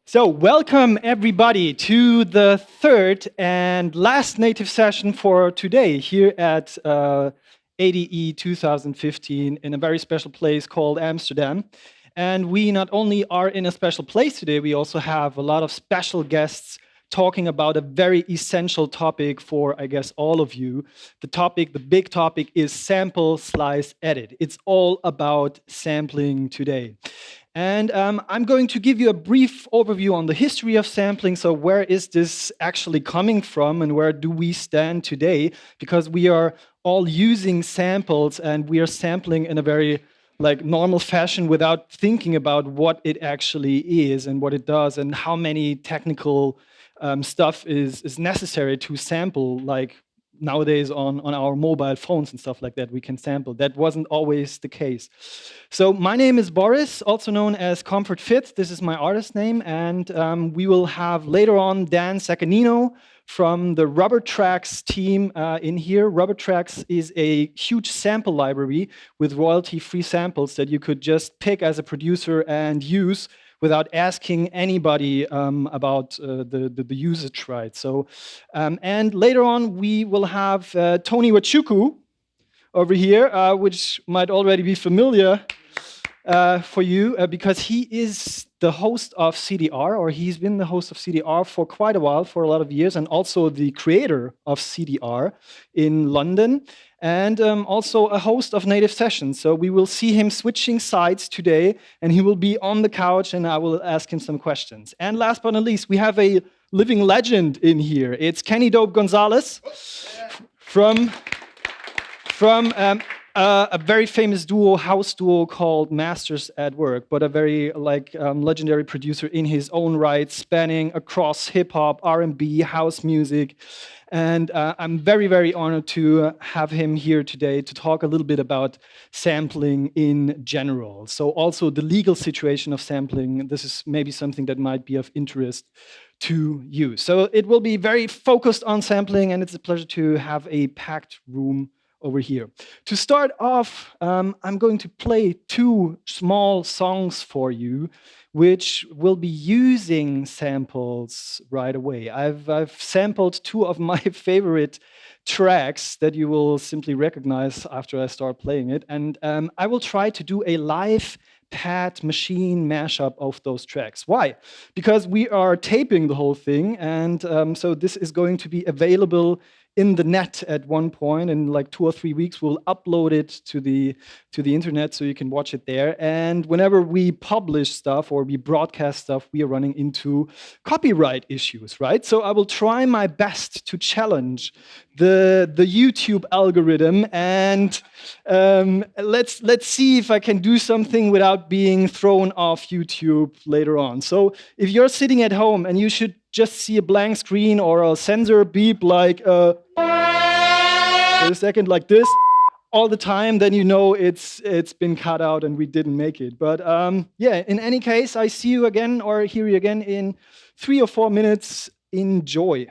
So, welcome everybody to the third and last native session for today here at ADE 2015 in a very special place called Amsterdam. And we not only are in a special place today, we also have a lot of special guests talking about a very essential topic for, I guess, all of you. The big topic is sample, slice, edit. It's all about sampling today. And I'm going to give you a brief overview on the history of sampling. So where is this actually coming from and where do we stand today? Because we are all using samples and we are sampling in a very normal fashion without thinking about what it actually is and what it does and how many technical stuff is necessary to sample, like nowadays on our mobile phones and stuff like that, we can sample. That wasn't always the case. So my name is Boris, also known as Comfort Fit. This is my artist name. And we will have later on Dan Sacanino from the Rubber Tracks team in here. Rubber Tracks is a huge sample library with royalty-free samples that you could just pick as a producer and use without asking anybody about the usage rights. So, and later on, we will have Tony Wachuku over here, which might already be familiar for you, because he is the host of CDR, or he's been the host of CDR for quite a while, for a lot of years, and also the creator of CDR in London, and also a host of Native Sessions. So we will see him switching sides today, and he will be on the couch, and I will ask him some questions. And last but not least, we have a living legend in here. It's Kenny Dope Gonzalez from a very famous house duo called Masters at Work, but a very legendary producer in his own right, spanning across hip hop, R&B, house music. And I'm very, very honored to have him here today to talk a little bit about sampling in general. So also the legal situation of sampling. This is maybe something that might be of interest to you. So it will be very focused on sampling, and it's a pleasure to have a packed room over here. To start off, I'm going to play two small songs for you, which will be using samples right away. I've sampled two of my favorite tracks that you will simply recognize after I start playing it, and I will try to do a live pad machine mashup of those tracks. Why? Because we are taping the whole thing, and so this is going to be available in the net at one point. In like 2 or 3 weeks, we'll upload it to the internet so you can watch it there. And whenever we publish stuff or we broadcast stuff, we are running into copyright issues, right? So I will try my best to challenge the YouTube algorithm, and let's see if I can do something without being thrown off YouTube later on. So if you're sitting at home and you should just see a blank screen or a sensor beep like for a second like this all the time, then you know it's been cut out and we didn't make it. But yeah, in any case, I see you again or hear you again in 3 or 4 minutes. Enjoy.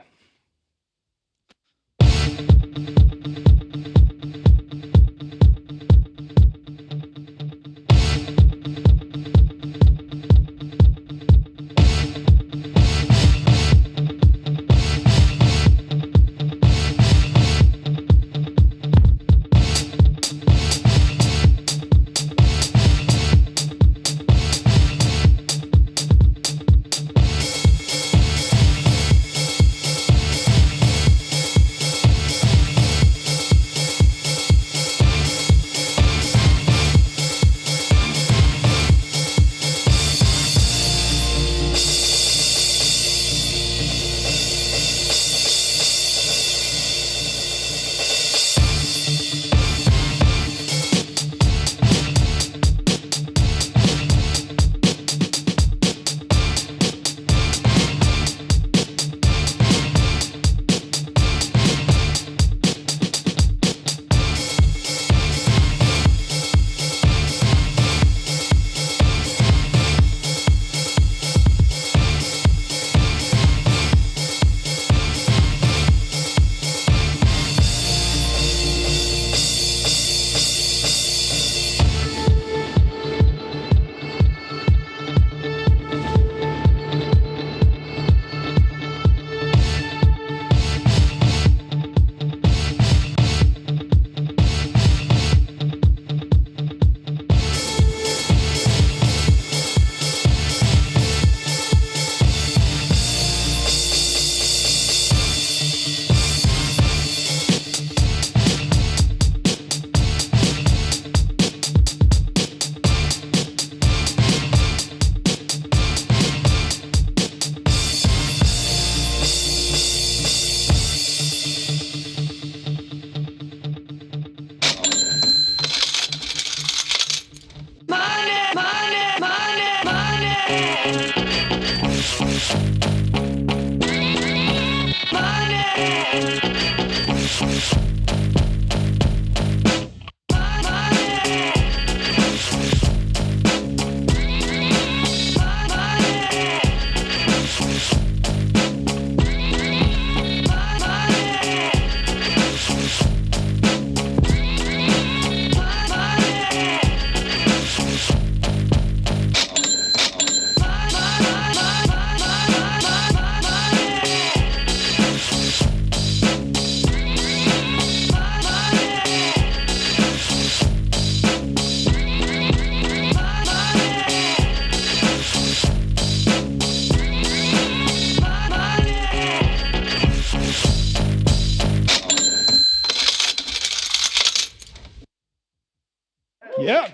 Yeah.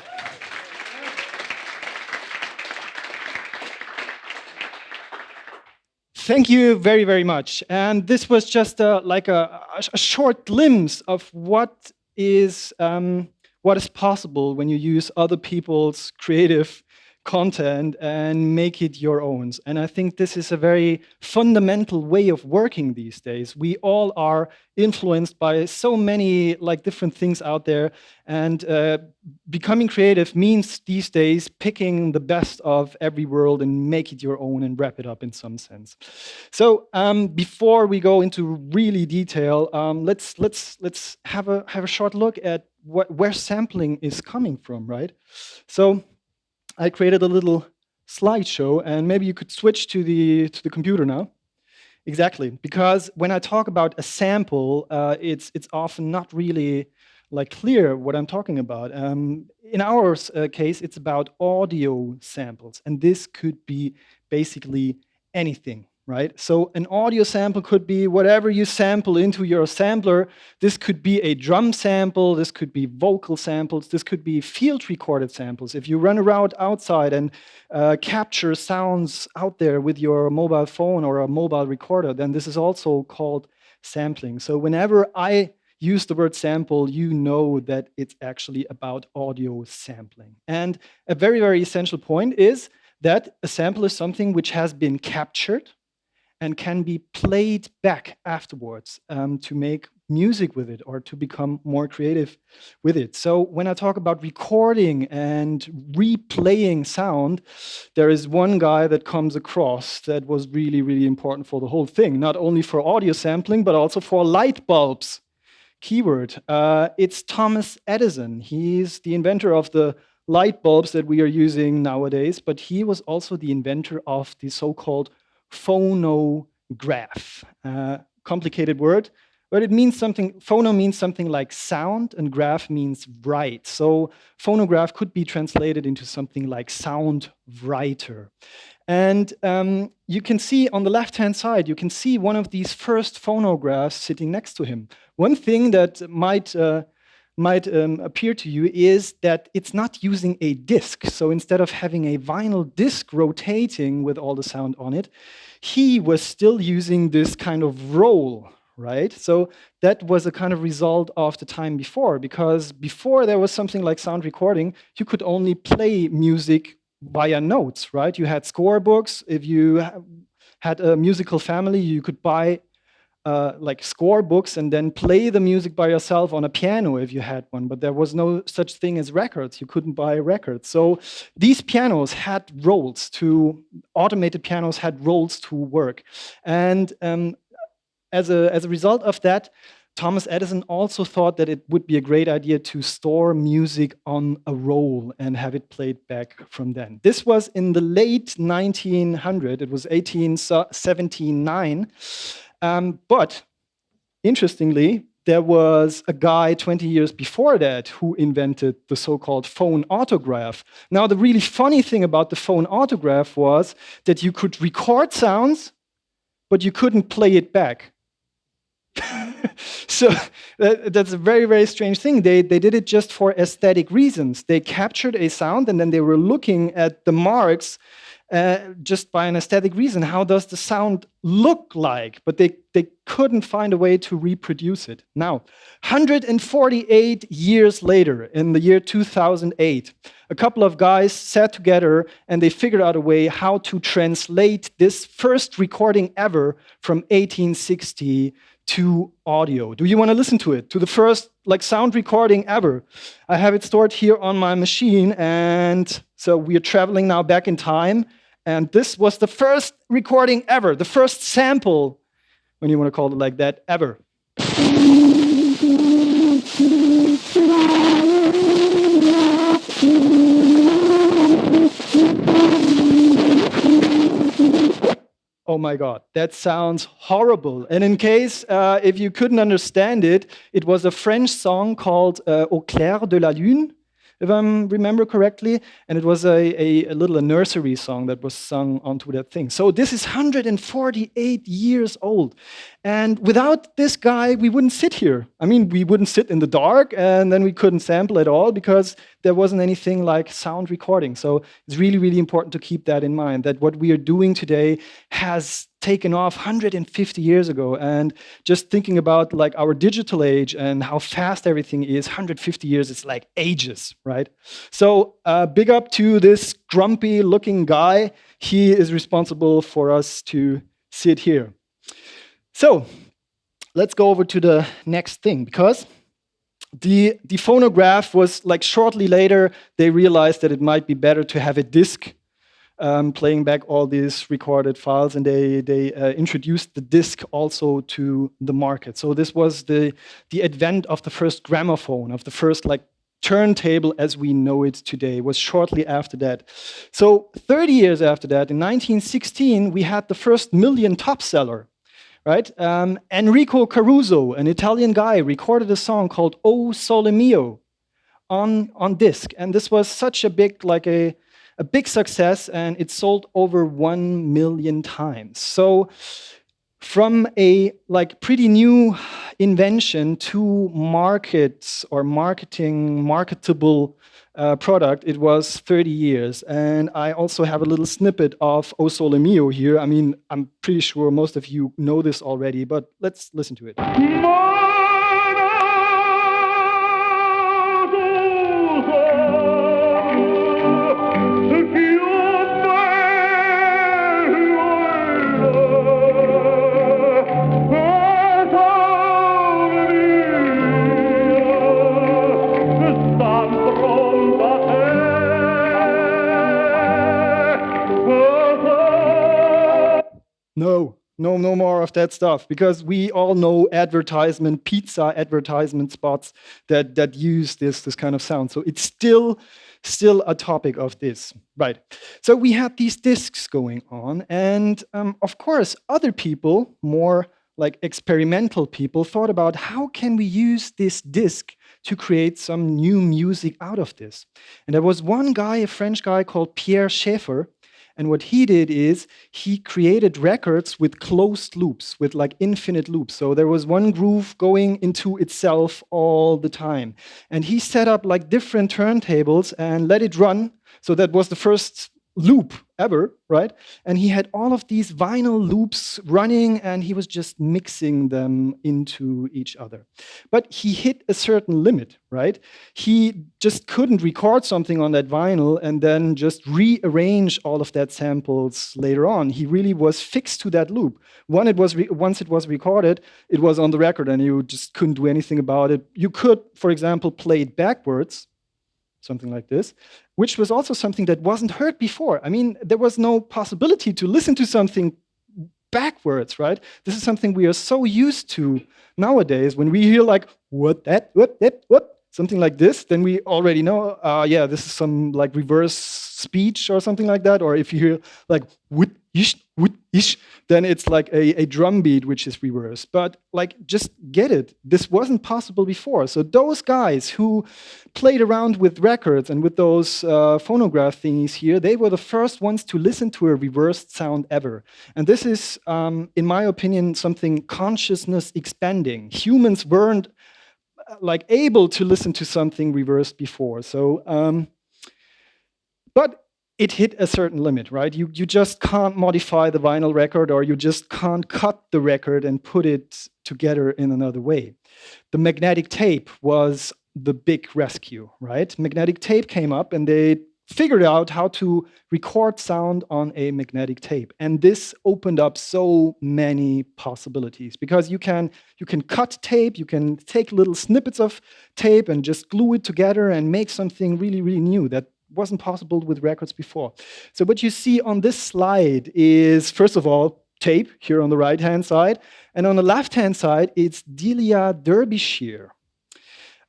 Thank you very, very much. And this was just like a short glimpse of what is possible when you use other people's creative content and make it your own. And I think this is a very fundamental way of working these days. We all are influenced by so many like different things out there, and becoming creative means these days picking the best of every world and make it your own and wrap it up in some sense. So before we go into really detail, let's have a short look at where sampling is coming from, right? So I created a little slideshow, and maybe you could switch to the computer now. Exactly, because when I talk about a sample, it's often not really like clear what I'm talking about. In our case, it's about audio samples, and this could be basically anything, right? So an audio sample could be whatever you sample into your sampler. This could be a drum sample, this could be vocal samples, this could be field recorded samples. If you run around outside and capture sounds out there with your mobile phone or a mobile recorder, then this is also called sampling. So whenever I use the word sample, you know that it's actually about audio sampling. And a very, very essential point is that a sample is something which has been captured and can be played back afterwards to make music with it or to become more creative with it. So when I talk about recording and replaying sound, there is one guy that comes across that was really, really important for the whole thing, not only for audio sampling, but also for light bulbs. Keyword, it's Thomas Edison. He's the inventor of the light bulbs that we are using nowadays, but he was also the inventor of the so-called phonograph. Complicated word, but it means something. Phono means something like sound, and graph means write. So phonograph could be translated into something like sound writer. And you can see on the left-hand side, you can see one of these first phonographs sitting next to him. One thing that might appear to you is that it's not using a disc. So instead of having a vinyl disc rotating with all the sound on it, he was still using this kind of roll, right? So that was a kind of result of the time before, because before there was something like sound recording, you could only play music via notes, right? You had score books. If you had a musical family, you could buy like score books and then play the music by yourself on a piano if you had one, but there was no such thing as records. You couldn't buy records. So these pianos had rolls automated pianos had rolls to work. And as a result of that, Thomas Edison also thought that it would be a great idea to store music on a roll and have it played back from then. This was in the late 1900s. It was 1879. But interestingly, there was a guy 20 years before that who invented the so-called phonautograph. Now, the really funny thing about the phonautograph was that you could record sounds, but you couldn't play it back. So that's a very, very strange thing. They did it just for aesthetic reasons. They captured a sound, and then they were looking at the marks just by an aesthetic reason. How does the sound look like? But they couldn't find a way to reproduce it. Now, 148 years later, in the year 2008, a couple of guys sat together and they figured out a way how to translate this first recording ever from 1860 to audio. Do you want to listen to it? To the first sound recording ever. I have it stored here on my machine, and so we are traveling now back in time. And this was the first recording ever, the first sample, when you want to call it like that, ever. Oh my God, that sounds horrible. And in case if you couldn't understand it, it was a French song called Au clair de la lune, if I remember correctly. And it was a nursery song that was sung onto that thing. So this is 148 years old. And without this guy, we wouldn't sit here. I mean, we wouldn't sit in the dark, and then we couldn't sample at all because there wasn't anything like sound recording. So it's really, really important to keep that in mind, that what we are doing today has taken off 150 years ago. And just thinking about our digital age and how fast everything is, 150 years is like ages, right? So big up to this grumpy looking guy. He is responsible for us to sit here. So let's go over to the next thing, because the phonograph was shortly later, they realized that it might be better to have a disc playing back all these recorded files, and they introduced the disc also to the market. So this was the advent of the first gramophone, of the first turntable as we know it today, was shortly after that. So 30 years after that, in 1916, we had the first million top seller. Right? Enrico Caruso, an Italian guy, recorded a song called O Sole Mio on disc. And this was such a big, a big success, and it sold over 1 million times. So from a pretty new invention to markets or marketable product, it was 30 years. And I also have a little snippet of O Sole Mio here. I mean, I'm pretty sure most of you know this already, but let's listen to it. No more of that stuff, because we all know pizza advertisement spots that use this kind of sound. So it's still a topic of this, right? So we had these discs going on, and of course, other people, more experimental people, thought about how can we use this disc to create some new music out of this. And there was one guy, a French guy called Pierre Schaeffer. And what he did is he created records with closed loops, with infinite loops. So there was one groove going into itself all the time. And he set up different turntables and let it run. So that was the first loop ever, right? And he had all of these vinyl loops running, and he was just mixing them into each other. But he hit a certain limit, right? He just couldn't record something on that vinyl and then just rearrange all of that samples later on. He really was fixed to that loop. Once it was recorded, it was on the record, and you just couldn't do anything about it. You could, for example, play it backwards, something like this, which was also something that wasn't heard before. I mean, there was no possibility to listen to something backwards, right? This is something we are so used to nowadays. When we hear what, something like this, then we already know, yeah, this is some reverse speech or something like that. Or if you hear woot, ish, then it's a drum beat which is reversed. But just get it. This wasn't possible before. So those guys who played around with records and with those phonograph thingies here, they were the first ones to listen to a reversed sound ever. And this is, in my opinion, something consciousness expanding. Humans weren't able to listen to something reversed before. So, but it hit a certain limit, right? You just can't modify the vinyl record, or you just can't cut the record and put it together in another way. The magnetic tape was the big rescue, right? Magnetic tape came up and they figured out how to record sound on a magnetic tape. And this opened up so many possibilities, because you can cut tape, you can take little snippets of tape and just glue it together and make something really, really new that wasn't possible with records before. So what you see on this slide is, first of all, tape here on the right-hand side. And on the left-hand side, it's Delia Derbyshire.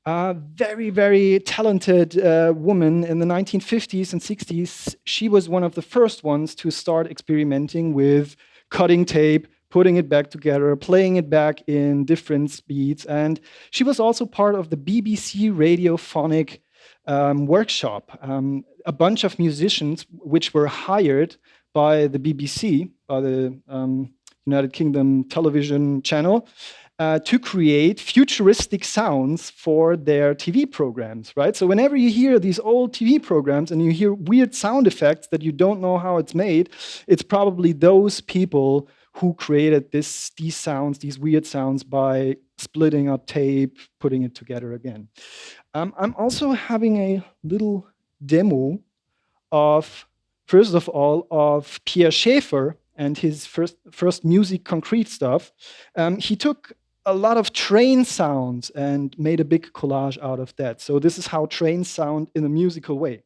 A very, very talented woman in the 1950s and 60s. She was one of the first ones to start experimenting with cutting tape, putting it back together, playing it back in different speeds. And she was also part of the BBC Radiophonic workshop. A bunch of musicians which were hired by the BBC, by the United Kingdom television channel, to create futuristic sounds for their TV programs, right? So whenever you hear these old TV programs and you hear weird sound effects that you don't know how it's made, it's probably those people who created these sounds, these weird sounds, by splitting up tape, putting it together again. I'm also having a little demo of, first of all, of Pierre Schaeffer and his first music concrete stuff. He took a lot of train sounds and made a big collage out of that. So this is how trains sound in a musical way.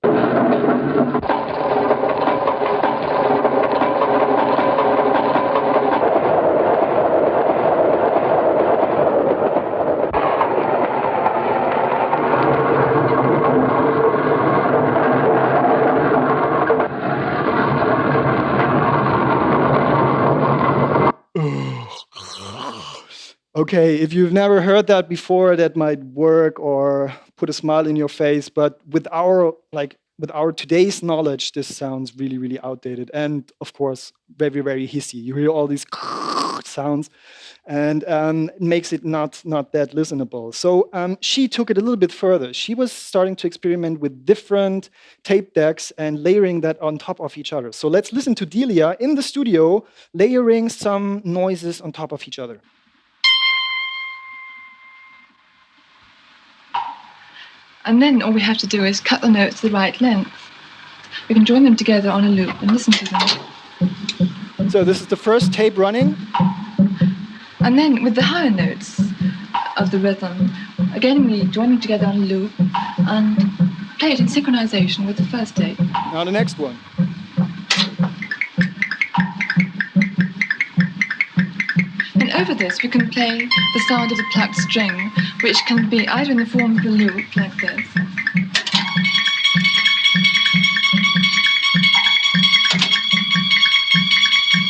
Okay, if you've never heard that before, that might work or put a smile in your face. But with our today's knowledge, this sounds really, really outdated, and of course, very, very hissy. You hear all these sounds, and it makes it not that listenable. So she took it a little bit further. She was starting to experiment with different tape decks and layering that on top of each other. So let's listen to Delia in the studio layering some noises on top of each other. And then all we have to do is cut the notes the right length. We can join them together on a loop and listen to them. So this is the first tape running. And then with the higher notes of the rhythm, again we join them together on a loop and play it in synchronization with the first tape. Now the next one. And over this we can play the sound of the plucked string, which can be either in the form of a loop like this,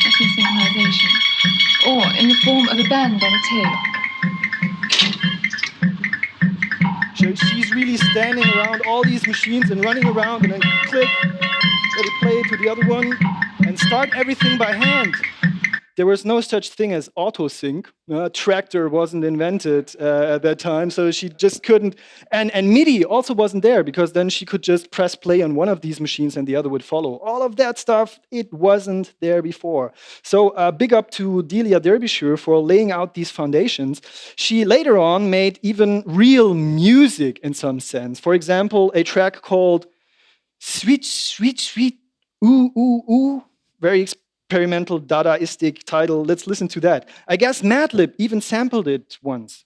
that's in synchronization, or in the form of a bend on a tape. She's really standing around all these machines and running around and then click, let it play to the other one, and start everything by hand. There was no such thing as auto-sync. Tractor wasn't invented at that time, so she just couldn't. And MIDI also wasn't there, because then she could just press play on one of these machines and the other would follow. All of that stuff, it wasn't there before. So big up to Delia Derbyshire for laying out these foundations. She later on made even real music in some sense. For example, a track called Sweet, Sweet, Sweet, Ooh, Ooh, Ooh. Very experimental, Dadaistic title. Let's listen to that. I guess Madlib even sampled it once.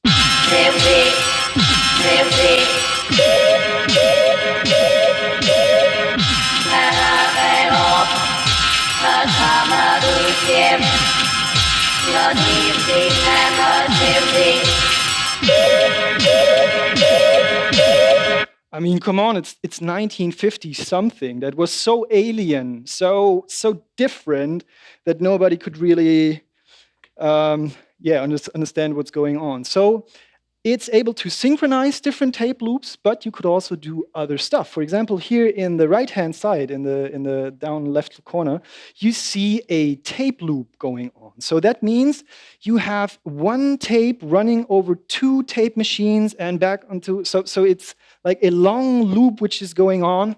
I mean, come on, it's 1950 something. That was so alien, so different that nobody could really understand what's going on. So it's able to synchronize different tape loops, but you could also do other stuff. For example, here in the right-hand side, in the down left corner, you see a tape loop going on. So that means you have one tape running over two tape machines and back onto, so it's like a long loop which is going on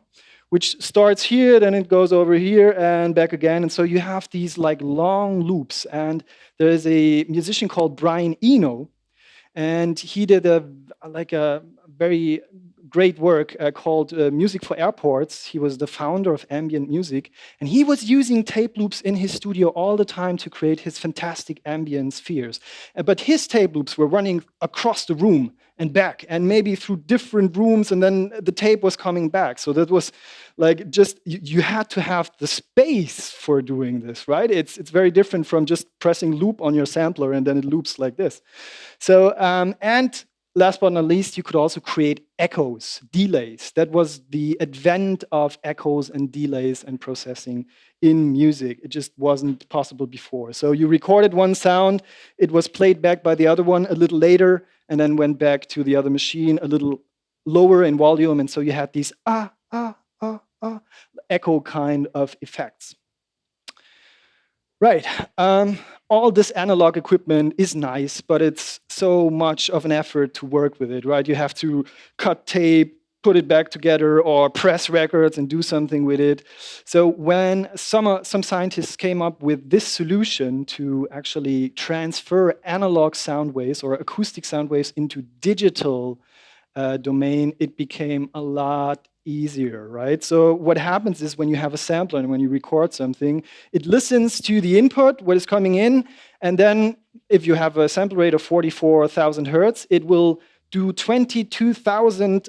which starts here, then it goes over here and back again. And so you have these like long loops. And there is a musician called Brian Eno, and he did a very great work called Music for Airports. He was the founder of ambient music, and he was using tape loops in his studio all the time to create his fantastic ambient spheres. But his tape loops were running across the room and back, and maybe through different rooms, and then the tape was coming back. So that was like just, you had to have the space for doing this, right? It's very different from just pressing loop on your sampler and then it loops like this. So, and last but not least, you could also create echoes, delays. That was the advent of echoes and delays and processing in music. It just wasn't possible before. So you recorded one sound, it was played back by the other one a little later, and then went back to the other machine a little lower in volume. And so you had these echo kind of effects. Right. All this analog equipment is nice, but it's so much of an effort to work with it, right? You have to cut tape, put it back together, or press records and do something with it. So when some scientists came up with this solution to actually transfer analog sound waves or acoustic sound waves into digital domain, it became a lot easier, right? So what happens is when you have a sampler and when you record something, it listens to the input, what is coming in, and then if you have a sample rate of 44,000 hertz, it will do 22,000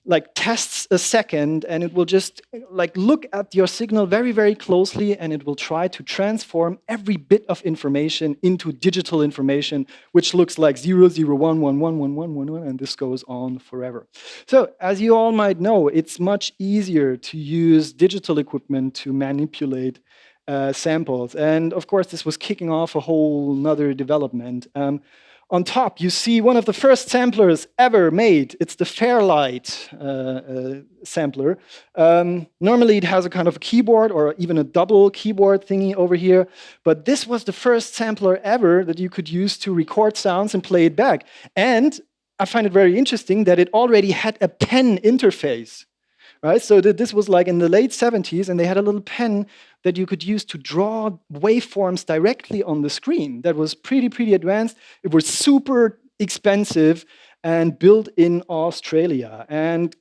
like tests a second, and it will just like look at your signal very, very closely, and it will try to transform every bit of information into digital information, which looks like 0, 0, 1, 1, 1, 1, 1, 1, 1, and this goes on forever. So as you all might know, it's much easier to use digital equipment to manipulate samples. And of course, this was kicking off a whole nother development. On top, you see one of the first samplers ever made. It's the Fairlight sampler. Normally, it has a kind of a keyboard or even a double keyboard thingy over here. But this was the first sampler ever that you could use to record sounds and play it back. And I find it very interesting that it already had a pen interface. Right? So this was like in the late 70s, and they had a little pen that you could use to draw waveforms directly on the screen. That was pretty advanced. It was super expensive and built in Australia. And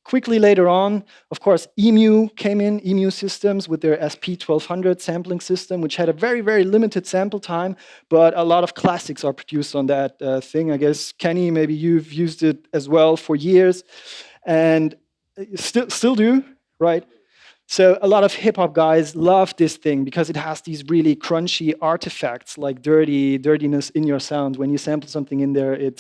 quickly later on, of course, EMU came in, EMU Systems with their SP1200 sampling system, which had a very, very limited sample time, but a lot of classics are produced on that thing. I guess, Kenny, maybe you've used it as well for years. And still do, right? So a lot of hip hop guys love this thing because it has these really crunchy artifacts like dirtiness in your sound. When you sample something in there, it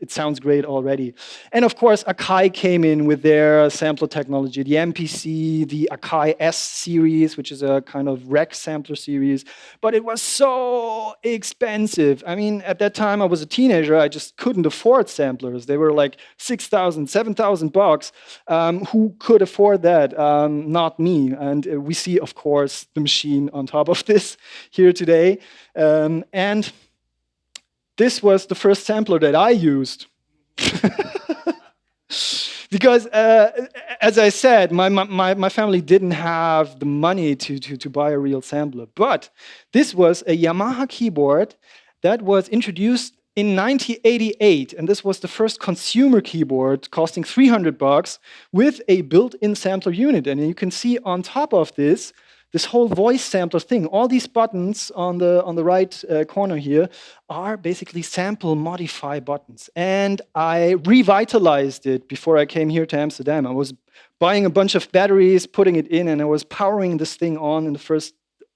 sounds great already. And of course, Akai came in with their sampler technology, the MPC, the Akai S series, which is a kind of rec sampler series. But it was so expensive. I mean, at that time, I was a teenager. I just couldn't afford samplers. They were like $6,000, $7,000. Who could afford that? Not me. And we see, of course, the machine on top of this here today. And this was the first sampler that I used. Because, as I said, my family didn't have the money to buy a real sampler. But this was a Yamaha keyboard that was introduced in 1988, and this was the first consumer keyboard costing $300 with a built-in sampler unit. And you can see on top of this whole voice sampler thing. All these buttons on the right corner here are basically sample modify buttons. And I revitalized it before I came here to Amsterdam. I was buying a bunch of batteries, putting it in, and I was powering this thing on in the first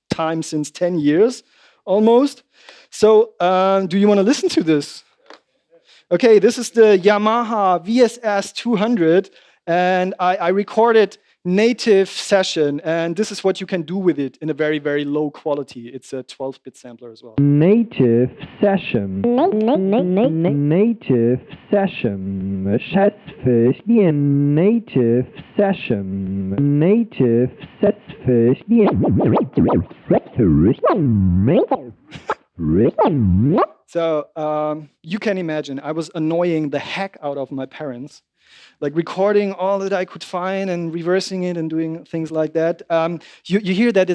time since 10 years, almost. So, do you want to listen to this? Okay, this is the Yamaha VSS 200, and I recorded native session, and this is what you can do with it in a very, very low quality. It's a 12-bit sampler as well. Native session. Native session. Schätzverstehen. Native session. Native So you can imagine, I was annoying the heck out of my parents like recording all that I could find and reversing it and doing things like that. You hear that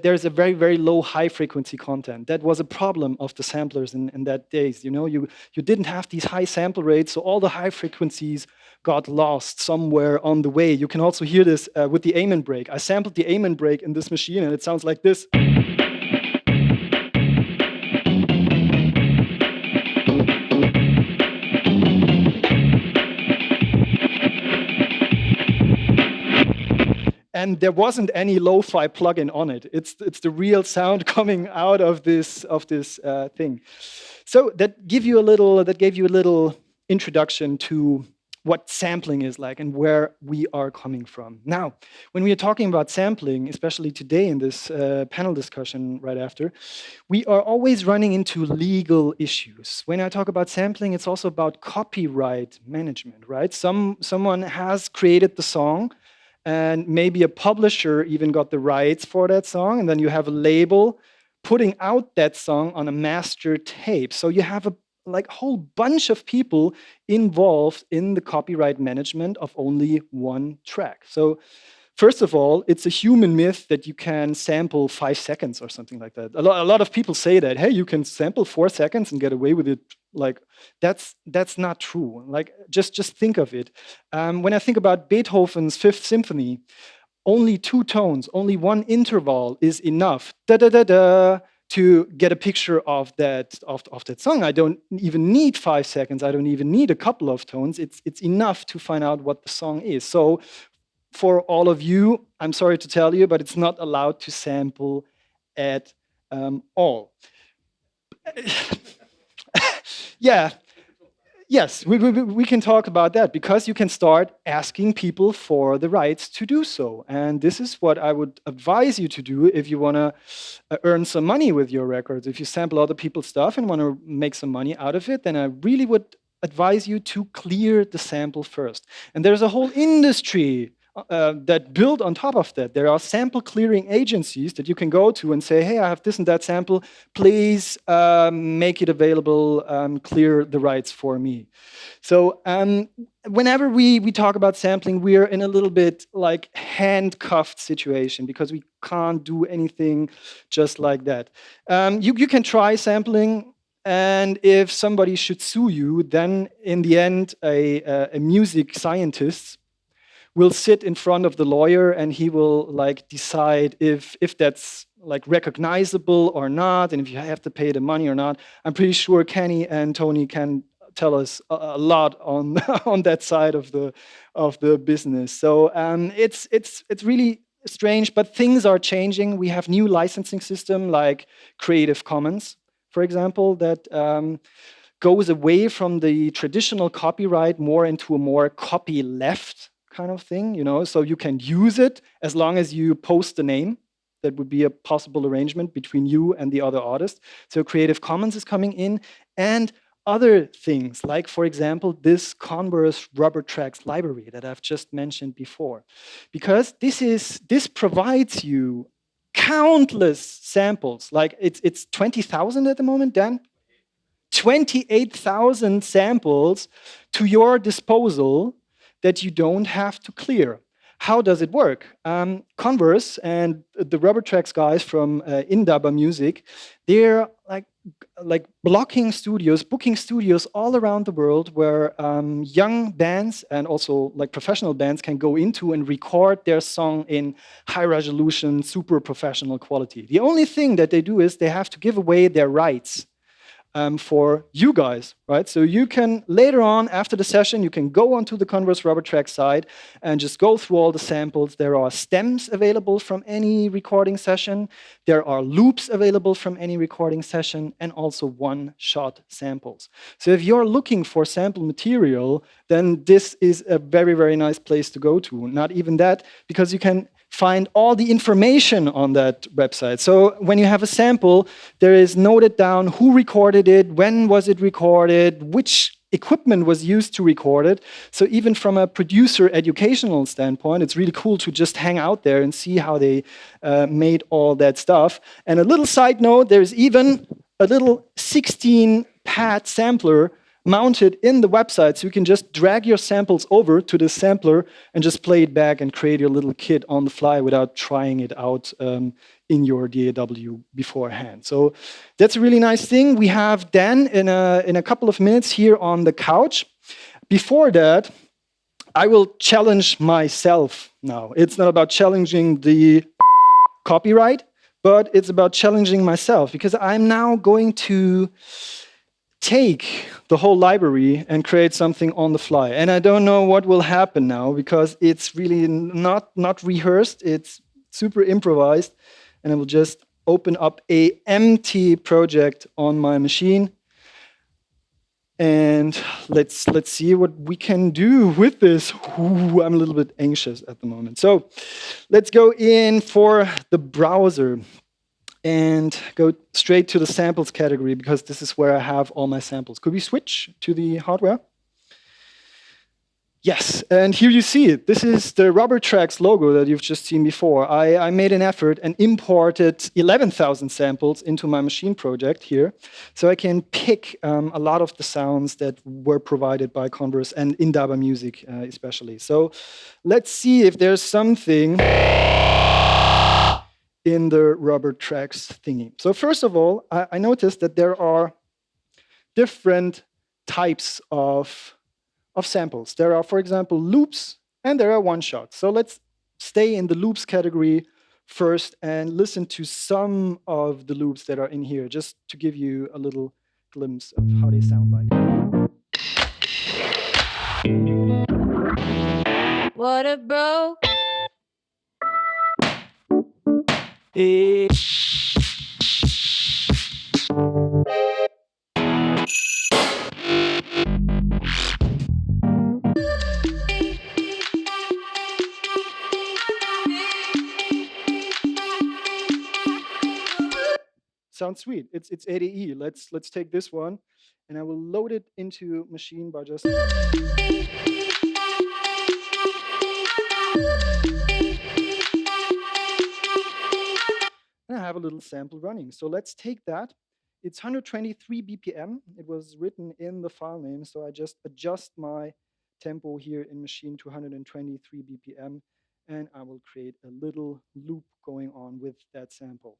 there's a very, very low high frequency content. That was a problem of the samplers in that days. You know, you didn't have these high sample rates, so all the high frequencies got lost somewhere on the way. You can also hear this with the Amen break. I sampled the Amen break in this machine, and it sounds like this. And there wasn't any lo-fi plugin on it. It's the real sound coming out of this thing. So that gave you a little introduction to what sampling is like and where we are coming from. Now, when we are talking about sampling, especially today in this panel discussion right after, we are always running into legal issues. When I talk about sampling, it's also about copyright management, right? Someone has created the song, and maybe a publisher even got the rights for that song, and then you have a label putting out that song on a master tape. So you have a whole bunch of people involved in the copyright management of only one track. So first of all, it's a human myth that you can sample 5 seconds or something like that. A lot of people say that, hey, you can sample 4 seconds and get away with it. Like that's not true. Like just think of it. When I think about Beethoven's Fifth Symphony, only 2 tones, only 1 interval is enough. Da da da da. To get a picture of that song. I don't even need 5 seconds. I don't even need a couple of tones. It's enough to find out what the song is. So for all of you, I'm sorry to tell you, but it's not allowed to sample at all. Yeah. Yes, we can talk about that, because you can start asking people for the rights to do so. And this is what I would advise you to do if you want to earn some money with your records. If you sample other people's stuff and want to make some money out of it, then I really would advise you to clear the sample first. And there's a whole industry that built on top of that. There are sample clearing agencies that you can go to and say, hey, I have this and that sample, please make it available, clear the rights for me. So whenever we talk about sampling, we're in a little bit like handcuffed situation, because we can't do anything just like that. You can try sampling, and if somebody should sue you, then in the end, a music scientist will sit in front of the lawyer, and he will decide if that's recognizable or not, and if you have to pay the money or not. I'm pretty sure Kenny and Tony can tell us a lot on on that side of the business. So it's really strange, but things are changing. We have new licensing system like Creative Commons, for example, that goes away from the traditional copyright more into a more copyleft kind of thing, you know, so you can use it as long as you post the name. That would be a possible arrangement between you and the other artist. So Creative Commons is coming in, and other things, like, for example, this Converse Rubber Tracks library that I've just mentioned before. Because this provides you countless samples. Like it's 20,000 at the moment, Dan? 28,000 samples to your disposal that you don't have to clear. How does it work? Converse and the Rubber Tracks guys from Indaba Music, they're like booking studios all around the world where young bands and also like professional bands can go into and record their song in high resolution, super professional quality. The only thing that they do is they have to give away their rights for you guys, right? So you can, later on, after the session, you can go onto the Converse Rubber Tracks site and just go through all the samples. There are stems available from any recording session. There are loops available from any recording session, and also one-shot samples. So if you're looking for sample material, then this is a very, very nice place to go to. Not even that, because you can find all the information on that website. So when you have a sample, there is noted down who recorded it, when was it recorded, which equipment was used to record it. So even from a producer educational standpoint, it's really cool to just hang out there and see how they made all that stuff. And a little side note, there's even a little 16-pad sampler mounted in the website, so you can just drag your samples over to the sampler and just play it back and create your little kit on the fly without trying it out in your DAW beforehand. So that's a really nice thing. We have Dan in a couple of minutes here on the couch. Before that, I will challenge myself now. It's not about challenging the copyright, but it's about challenging myself, because I'm now going to take the whole library and create something on the fly. And I don't know what will happen now, because it's really not rehearsed, it's super improvised, and I will just open up a empty project on my machine. And let's see what we can do with this. Ooh, I'm a little bit anxious at the moment. So let's go in for the browser and go straight to the samples category, because this is where I have all my samples. Could we switch to the hardware? Yes, and here you see it. This is the Rubber Tracks logo that you've just seen before. I made an effort and imported 11,000 samples into my machine project here, so I can pick a lot of the sounds that were provided by Converse and Indaba Music especially. So let's see if there's something in the Rubber Tracks thingy. So first of all, I noticed that there are different types of samples. There are, for example, loops, and there are one-shots. So let's stay in the loops category first and listen to some of the loops that are in here, just to give you a little glimpse of how they sound like. What a bro. Sounds sweet. It's ADE. Let's take this one, and I will load it into machine by just. And I have a little sample running. So let's take that. It's 123 BPM. It was written in the file name, so I just adjust my tempo here in machine to 123 BPM, and I will create a little loop going on with that sample.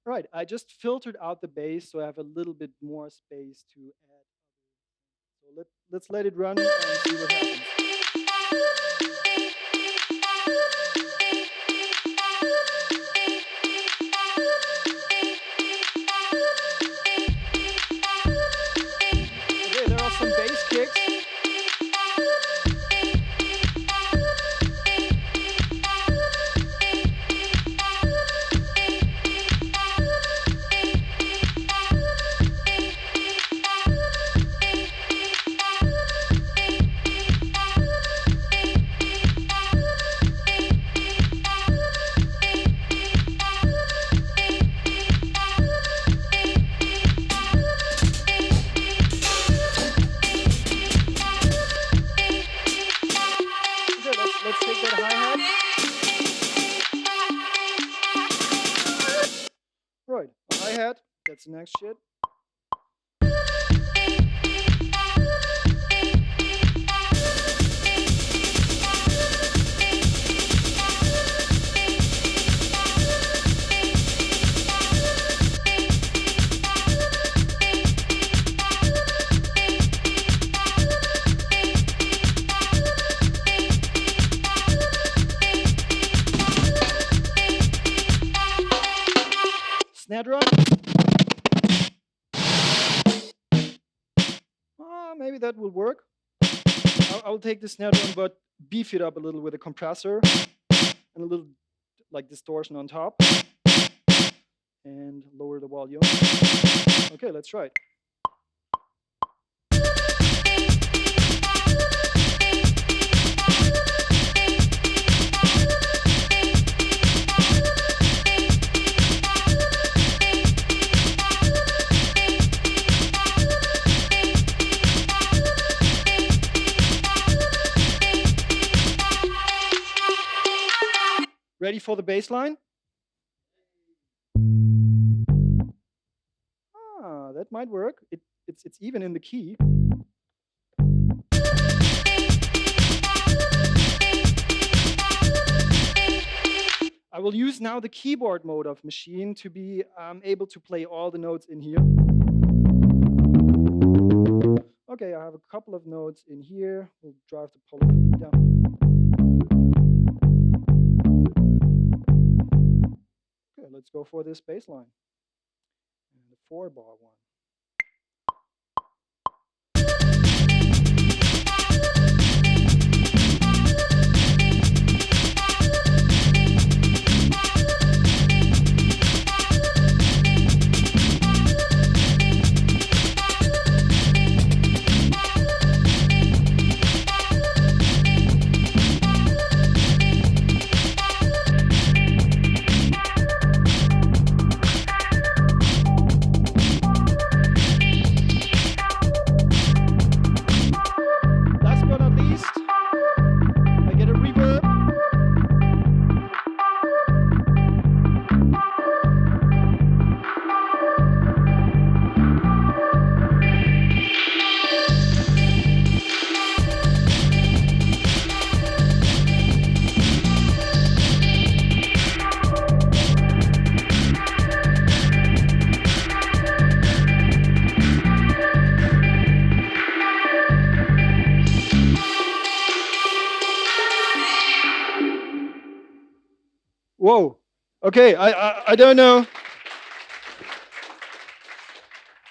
Right, I just filtered out the bass, so I have a little bit more space to add. So let's let it run and see what happens. Okay, there are some bass kicks. Let's take that hi-hat. Right, a hi-hat, that's the next shit. Snare drum. Maybe that will work. I'll take the snare drum, but beef it up a little with a compressor and a little like distortion on top, and lower the volume. Okay, let's try it. Ready for the bass line? Ah, that might work. It's even in the key. I will use now the keyboard mode of Machine to be able to play all the notes in here. Okay, I have a couple of notes in here. We'll drive the polyphony down. Okay, let's go for this bass line. And the 4-bar one. Last but not least, I get a reverb. Whoa. Okay, I don't know.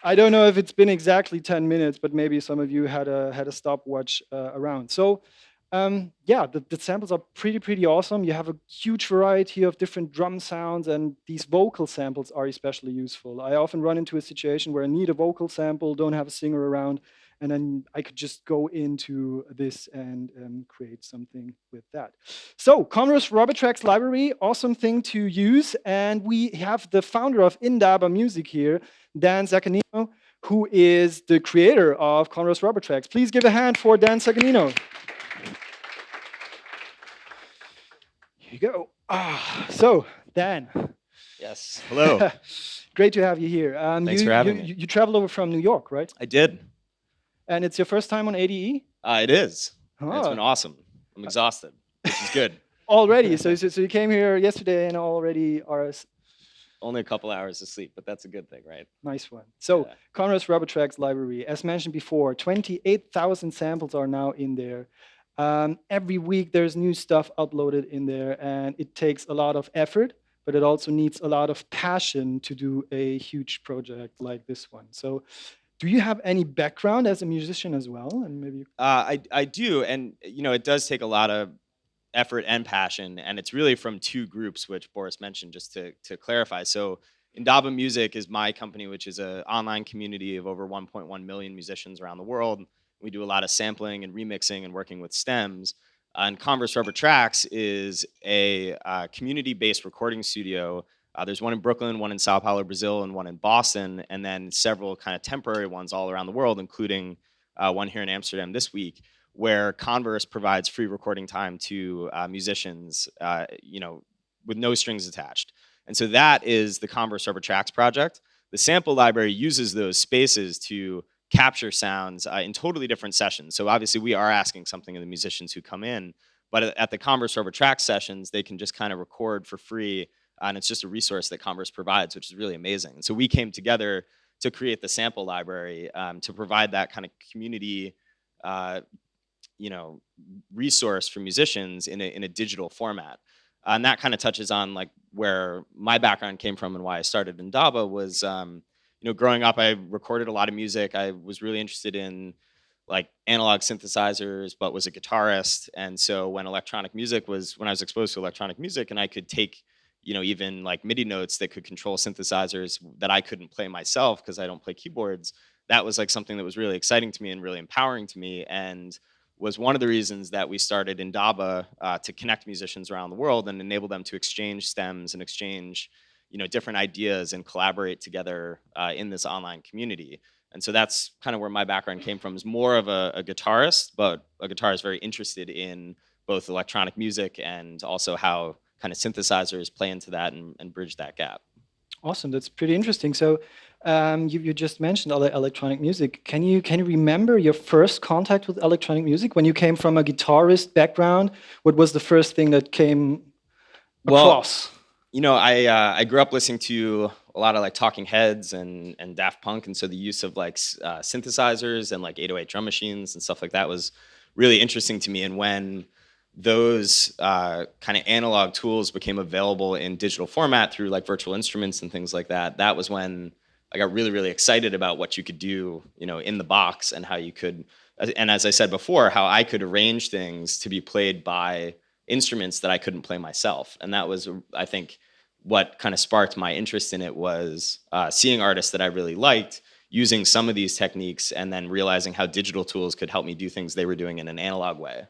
I don't know if it's been exactly 10 minutes, but maybe some of you had a stopwatch around. So yeah, the samples are pretty awesome. You have a huge variety of different drum sounds, and these vocal samples are especially useful. I often run into a situation where I need a vocal sample, don't have a singer around, and then I could just go into this and create something with that. So Converse Robotrax library, awesome thing to use. And we have the founder of Indaba Music here, Dan Zaccagnino, who is the creator of Converse Robotrax. Please give a hand for Dan Zaccagnino. Here you go. So Dan. Yes. Hello. Great to have you here. Thanks for having me. You traveled over from New York, right? I did. And it's your first time on ADE? It is. And it's Oh. been awesome. I'm exhausted, which is good. Already. So you came here yesterday and already are Only a couple hours of sleep, but that's a good thing, right? nice one. So Yeah. Converse Robotrax library, as mentioned before, 28,000 samples are now in there. Every week there's new stuff uploaded in there, and it takes a lot of effort, but it also needs a lot of passion to do a huge project like this one. So do you have any background as a musician as well? And maybe I do, and it does take a lot of effort and passion, and it's really from two groups, which Boris mentioned, just to clarify. So Indaba Music is my company, which is an online community of over 1.1 million musicians around the world. We do a lot of sampling and remixing and working with stems. And Converse Robotrax is a community-based recording studio. There's one in Brooklyn, one in Sao Paulo, Brazil, and one in Boston, and then several kind of temporary ones all around the world, including one here in Amsterdam this week, where Converse provides free recording time to musicians, with no strings attached. And so that is the Converse Robotrax project. The sample library uses those spaces to capture sounds in totally different sessions. So obviously we are asking something of the musicians who come in, but at the Converse Robotrax sessions, they can just kind of record for free, and it's just a resource that Converse provides, which is really amazing. And so we came together to create the sample library to provide that kind of community resource for musicians in a digital format. And that kind of touches on like where my background came from and why I started Indaba was, growing up, I recorded a lot of music. I was really interested in like analog synthesizers, but was a guitarist. And so when I was exposed to electronic music and I could take, even like MIDI notes that could control synthesizers that I couldn't play myself because I don't play keyboards, that was like something that was really exciting to me and really empowering to me, and was one of the reasons that we started Indaba to connect musicians around the world and enable them to exchange stems and exchange, different ideas and collaborate together in this online community. And so that's kind of where my background came from, is more of a guitarist, but a guitarist very interested in both electronic music and also how kind of synthesizers play into that and bridge that gap. Awesome, that's pretty interesting. So you just mentioned other electronic music. Can you remember your first contact with electronic music when you came from a guitarist background? What was the first thing that came across? You know, I grew up listening to a lot of like Talking Heads and Daft Punk, and so the use of like synthesizers and like 808 drum machines and stuff like that was really interesting to me. And when those kind of analog tools became available in digital format through like virtual instruments and things like that, that was when I got really, really excited about what you could do, you know, in the box and how you could, and as I said before, how I could arrange things to be played by instruments that I couldn't play myself. And that was, I think, what kind of sparked my interest in it was seeing artists that I really liked using some of these techniques and then realizing how digital tools could help me do things they were doing in an analog way.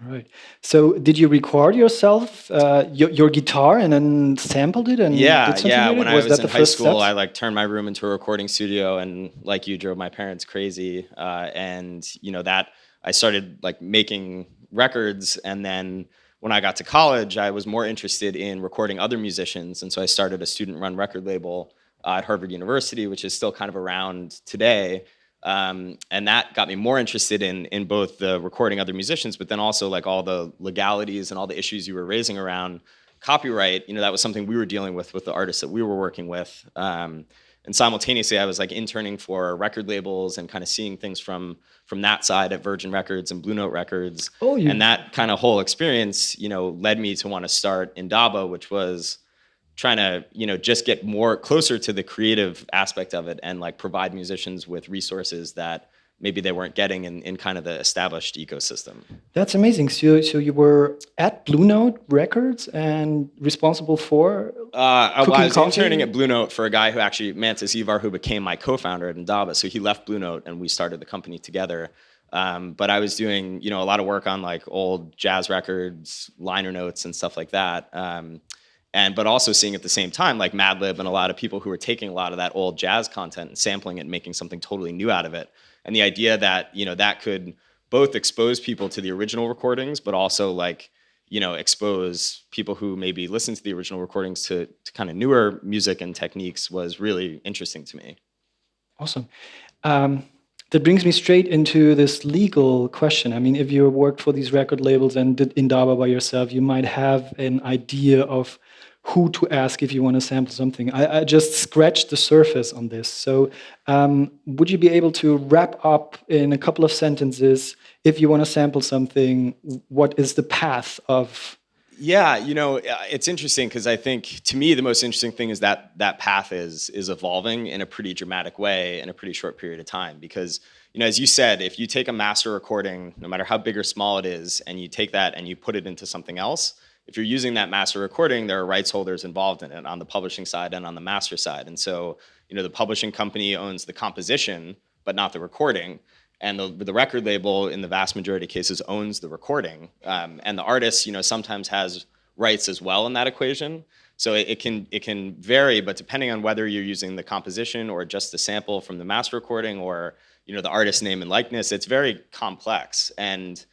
All right. So did you record yourself, your guitar, and then sampled it and Yeah, did something yeah. with it? When I was that in the high first school, steps? I like turned my room into a recording studio, and like you, drove my parents crazy. And you know that I started like making records, and then when I got to college, I was more interested in recording other musicians, and so I started a student-run record label at Harvard University, which is still kind of around today. And that got me more interested in both the recording other musicians, but then also like all the legalities and all the issues you were raising around copyright. You know, that was something we were dealing with the artists that we were working with. And simultaneously, I was like interning for record labels and kind of seeing things from that side at Virgin Records and Blue Note Records. Oh, you- And that kind of whole experience, you know, led me to want to start Indaba, which was trying to, you know, just get more closer to the creative aspect of it and like provide musicians with resources that maybe they weren't getting in kind of the established ecosystem. That's amazing. So you were at Blue Note Records and responsible for I cooking was coffee? interning at Blue Note for a guy who actually, Mantis Ivar, who became my co-founder at Indaba. So he left Blue Note and we started the company together. But I was doing, you know, a lot of work on like old jazz records, liner notes and stuff like that. But also seeing at the same time like Madlib and a lot of people who were taking a lot of that old jazz content and sampling it and making something totally new out of it. And the idea that, you know, that could both expose people to the original recordings, but also like, you know, expose people who maybe listen to the original recordings to kind of newer music and techniques was really interesting to me. Awesome. That brings me straight into this legal question. I mean, if you worked for these record labels and did Indaba by yourself, you might have an idea of who to ask if you want to sample something. I just scratched the surface on this. So would you be able to wrap up in a couple of sentences, if you want to sample something, what is the path of... Yeah, you know, it's interesting because I think to me the most interesting thing is that that path is evolving in a pretty dramatic way in a pretty short period of time. Because, you know, as you said, if you take a master recording, no matter how big or small it is, and you take that and you put it into something else, if you're using that master recording, there are rights holders involved in it on the publishing side and on the master side. And so, you know, the publishing company owns the composition, but not the recording. And the record label, in the vast majority of cases, owns the recording. And the artist, you know, sometimes has rights as well in that equation. So it can vary, but depending on whether you're using the composition or just the sample from the master recording or, you know, the artist's name and likeness, it's very complex. And,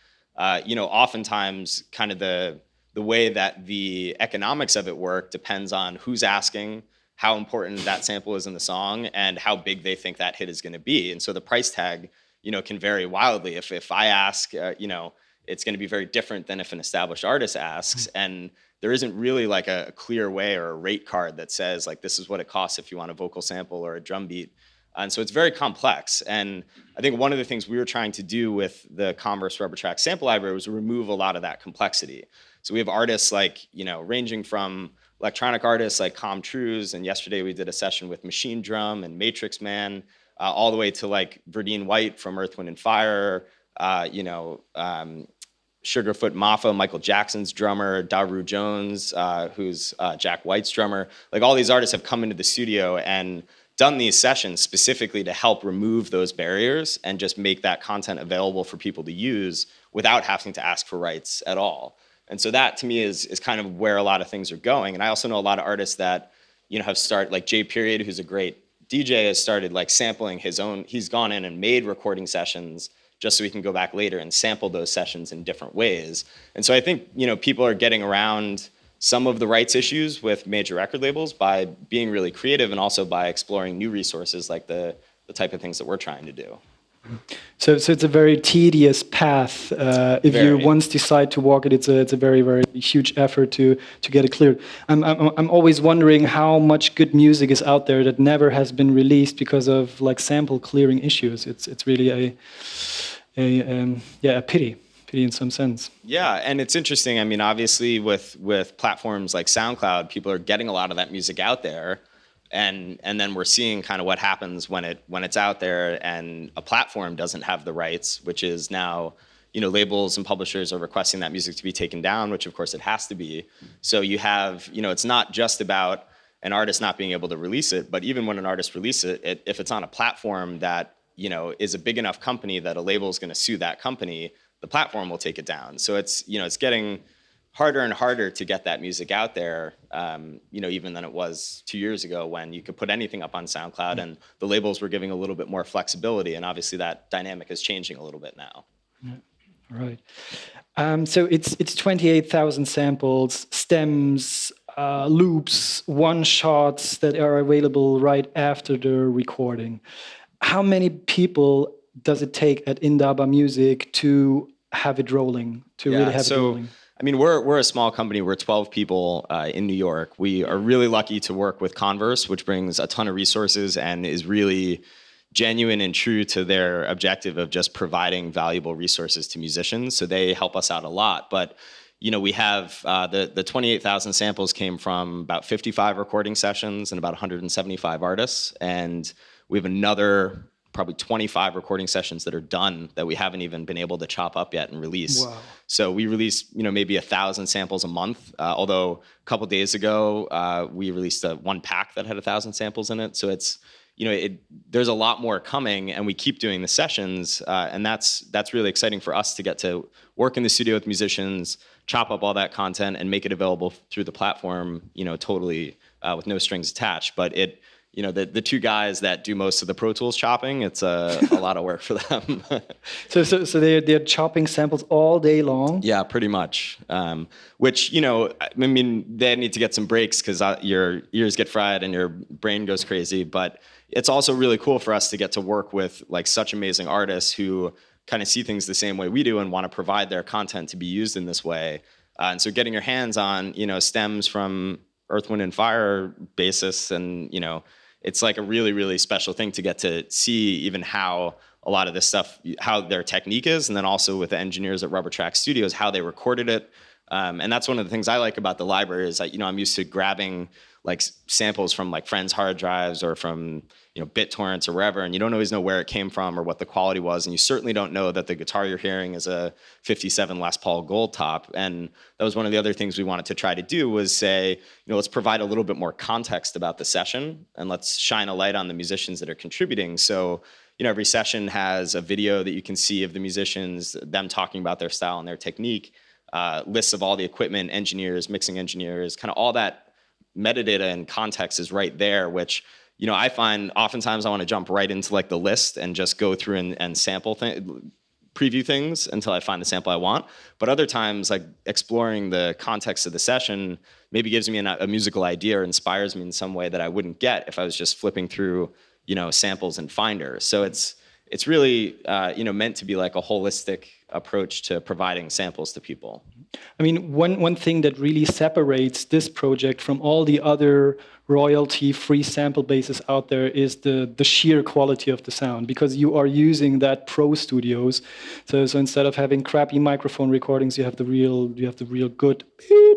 you know, oftentimes kind of the way that the economics of it work depends on who's asking, how important that sample is in the song, and how big they think that hit is going to be. And so the price tag, you know, can vary wildly. If I ask, you know, it's going to be very different than if an established artist asks. And there isn't really like a clear way or a rate card that says like, this is what it costs if you want a vocal sample or a drum beat. And so it's very complex. And I think one of the things we were trying to do with the Converse Rubber Track sample library was remove a lot of that complexity. So we have artists like, you know, ranging from electronic artists like Com Truise, and yesterday we did a session with Machine Drum and Matrix Man, all the way to like Verdine White from Earth, Wind and Fire, you know, Sugarfoot Mafia, Michael Jackson's drummer, Daru Jones, who's Jack White's drummer. Like all these artists have come into the studio and done these sessions specifically to help remove those barriers and just make that content available for people to use without having to ask for rights at all. And so that to me is kind of where a lot of things are going. And I also know a lot of artists that, you know, have started, like J Period, who's a great DJ, has started like sampling his own. He's gone in and made recording sessions just so we can go back later and sample those sessions in different ways. And so I think, people are getting around some of the rights issues with major record labels by being really creative and also by exploring new resources like the type of things that we're trying to do. So it's a very tedious path. If you Very. once decide to walk it, it's a very, very huge effort to get it cleared. I'm always wondering how much good music is out there that never has been released because of like sample clearing issues. It's really a pity in some sense. Yeah, and it's interesting. I mean, obviously, with platforms like SoundCloud, people are getting a lot of that music out there, and then we're seeing kind of what happens when it's out there and a platform doesn't have the rights, which is now, labels and publishers are requesting that music to be taken down, which of course it has to be. So you have, it's not just about an artist not being able to release it, but even when an artist releases it, if it's on a platform that is a big enough company that a label is going to sue that company, the platform will take it down. So it's it's getting harder and harder to get that music out there, even than it was 2 years ago when you could put anything up on SoundCloud and the labels were giving a little bit more flexibility. And obviously that dynamic is changing a little bit now. Yeah. Right. So it's 28,000 samples, stems, loops, one-shots that are available right after the recording. How many people does it take at Indaba Music to have it rolling, to really have it rolling? I mean, we're a small company. We're 12 people in New York. We are really lucky to work with Converse, which brings a ton of resources and is really genuine and true to their objective of just providing valuable resources to musicians. So they help us out a lot. But we have the 28,000 samples came from about 55 recording sessions and about 175 artists, and we have another probably 25 recording sessions that are done that we haven't even been able to chop up yet and release. Wow. So we release, maybe 1,000 samples a month. Although a couple days ago, we released one pack that had 1,000 samples in it. So it's, there's a lot more coming, and we keep doing the sessions, and that's really exciting for us to get to work in the studio with musicians, chop up all that content, and make it available through the platform, totally with no strings attached. But it. The two guys that do most of the Pro Tools chopping, it's a lot of work for them. So they're chopping samples all day long? Yeah, pretty much. Which, they need to get some breaks because your ears get fried and your brain goes crazy. But it's also really cool for us to get to work with like such amazing artists who kind of see things the same way we do and want to provide their content to be used in this way. And so getting your hands on, stems from Earth, Wind, and Fire bassists and, it's like a really, really special thing to get to see even how a lot of this stuff, how their technique is, and then also with the engineers at Rubber Track Studios, how they recorded it. And that's one of the things I like about the library is that, I'm used to grabbing like samples from like friends' hard drives or from, BitTorrents or wherever, and you don't always know where it came from or what the quality was. And you certainly don't know that the guitar you're hearing is a 57 Les Paul Gold Top. And that was one of the other things we wanted to try to do was say, let's provide a little bit more context about the session and let's shine a light on the musicians that are contributing. So, every session has a video that you can see of the musicians, them talking about their style and their technique, lists of all the equipment, engineers, mixing engineers, kind of all that metadata and context is right there, which I find oftentimes I want to jump right into like the list and just go through and sample preview things until I find the sample I want. But other times, like exploring the context of the session maybe gives me a musical idea or inspires me in some way that I wouldn't get if I was just flipping through, samples in Finder. So it's really, meant to be like a holistic approach to providing samples to people. I mean, one thing that really separates this project from all the other royalty-free sample bases out there is the sheer quality of the sound, because you are using that Pro Studios. So instead of having crappy microphone recordings, you have the real good beat.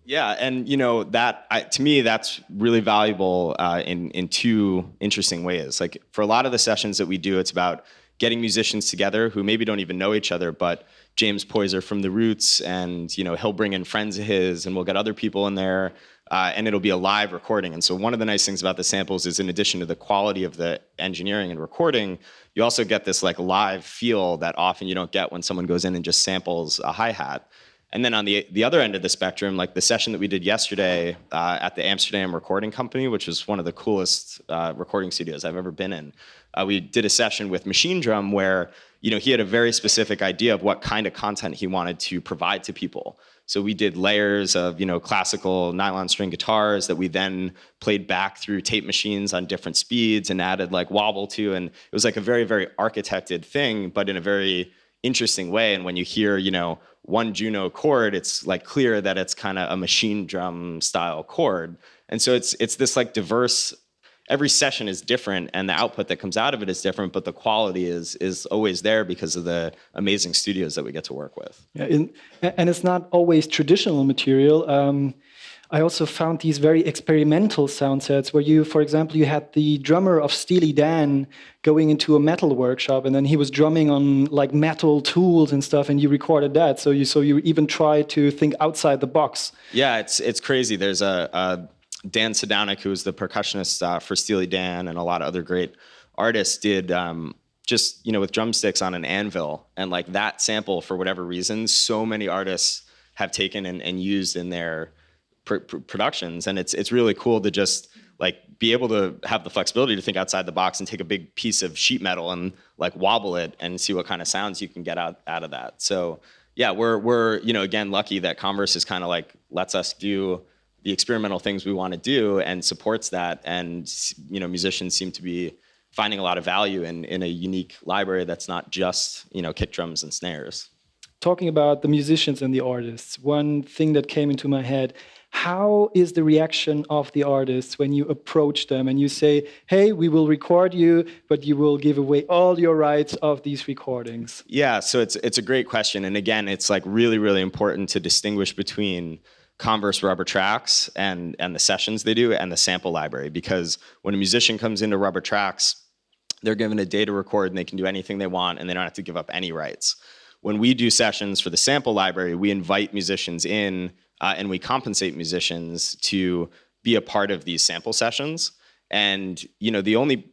Yeah, and to me that's really valuable in two interesting ways. Like for a lot of the sessions that we do, it's about getting musicians together who maybe don't even know each other, but James Poyser from The Roots, and he'll bring in friends of his, and we'll get other people in there, and it'll be a live recording. And so one of the nice things about the samples is, in addition to the quality of the engineering and recording, you also get this like live feel that often you don't get when someone goes in and just samples a hi-hat. And then on the other end of the spectrum, like the session that we did yesterday at the Amsterdam Recording Company, which was one of the coolest recording studios I've ever been in, we did a session with Machine Drum where, he had a very specific idea of what kind of content he wanted to provide to people. So we did layers of, classical nylon string guitars that we then played back through tape machines on different speeds and added like wobble to. And it was like a very, very architected thing, but in a very interesting way. And when you hear, one Juno chord, it's like clear that it's kind of a machine drum style chord. And so it's this like diverse, every session is different and the output that comes out of it is different, but the quality is always there because of the amazing studios that we get to work with. Yeah, and it's not always traditional material. I also found these very experimental sound sets where you, for example, you had the drummer of Steely Dan going into a metal workshop, and then he was drumming on like metal tools and stuff, and you recorded that. So you even try to think outside the box. Yeah, it's crazy. There's a Dan Sedownik, who was the percussionist for Steely Dan and a lot of other great artists, did just with drumsticks on an anvil, and like that sample, for whatever reason, so many artists have taken and used in their productions. And it's really cool to just like be able to have the flexibility to think outside the box and take a big piece of sheet metal and like wobble it and see what kind of sounds you can get out of that. So yeah, we're again lucky that Converse is kind of like lets us do the experimental things we want to do and supports that. And musicians seem to be finding a lot of value in a unique library that's not just kick drums and snares. Talking about the musicians and the artists, one thing that came into my head: how is the reaction of the artists when you approach them and you say, hey, we will record you, but you will give away all your rights of these recordings? Yeah, so it's a great question. And again, it's like really, really important to distinguish between Converse rubber tracks and the sessions they do and the sample library. Because when a musician comes into rubber tracks, they're given a day to record and they can do anything they want and they don't have to give up any rights. When we do sessions for the sample library, we invite musicians in and we compensate musicians to be a part of these sample sessions. And the only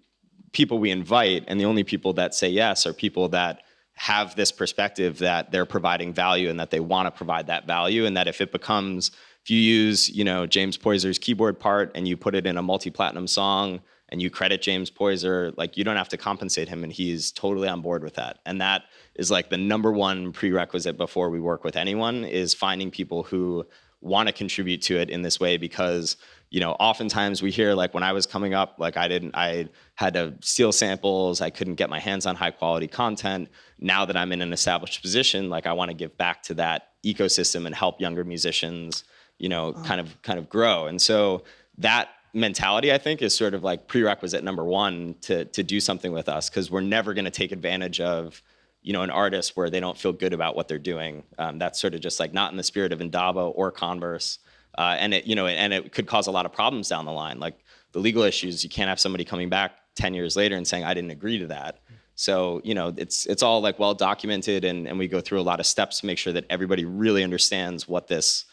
people we invite and the only people that say yes are people that have this perspective that they're providing value and that they want to provide that value, and that if you use James Poyser's keyboard part and you put it in a multi-platinum song and you credit James Poyser, like you don't have to compensate him, and he's totally on board with that. And that is like the number one prerequisite before we work with anyone, is finding people who want to contribute to it in this way. Because oftentimes we hear, like when I was coming up, like I had to steal samples, I couldn't get my hands on high quality content. Now that I'm in an established position, like I want to give back to that ecosystem and help younger musicians, kind of grow. And so that mentality, I think, is sort of like prerequisite number one to do something with us, because we're never going to take advantage of an artist where they don't feel good about what they're doing. That's sort of just like not in the spirit of Indaba or Converse. And it could cause a lot of problems down the line. Like the legal issues, you can't have somebody coming back 10 years later and saying, I didn't agree to that. So, it's all like well documented, and we go through a lot of steps to make sure that everybody really understands what this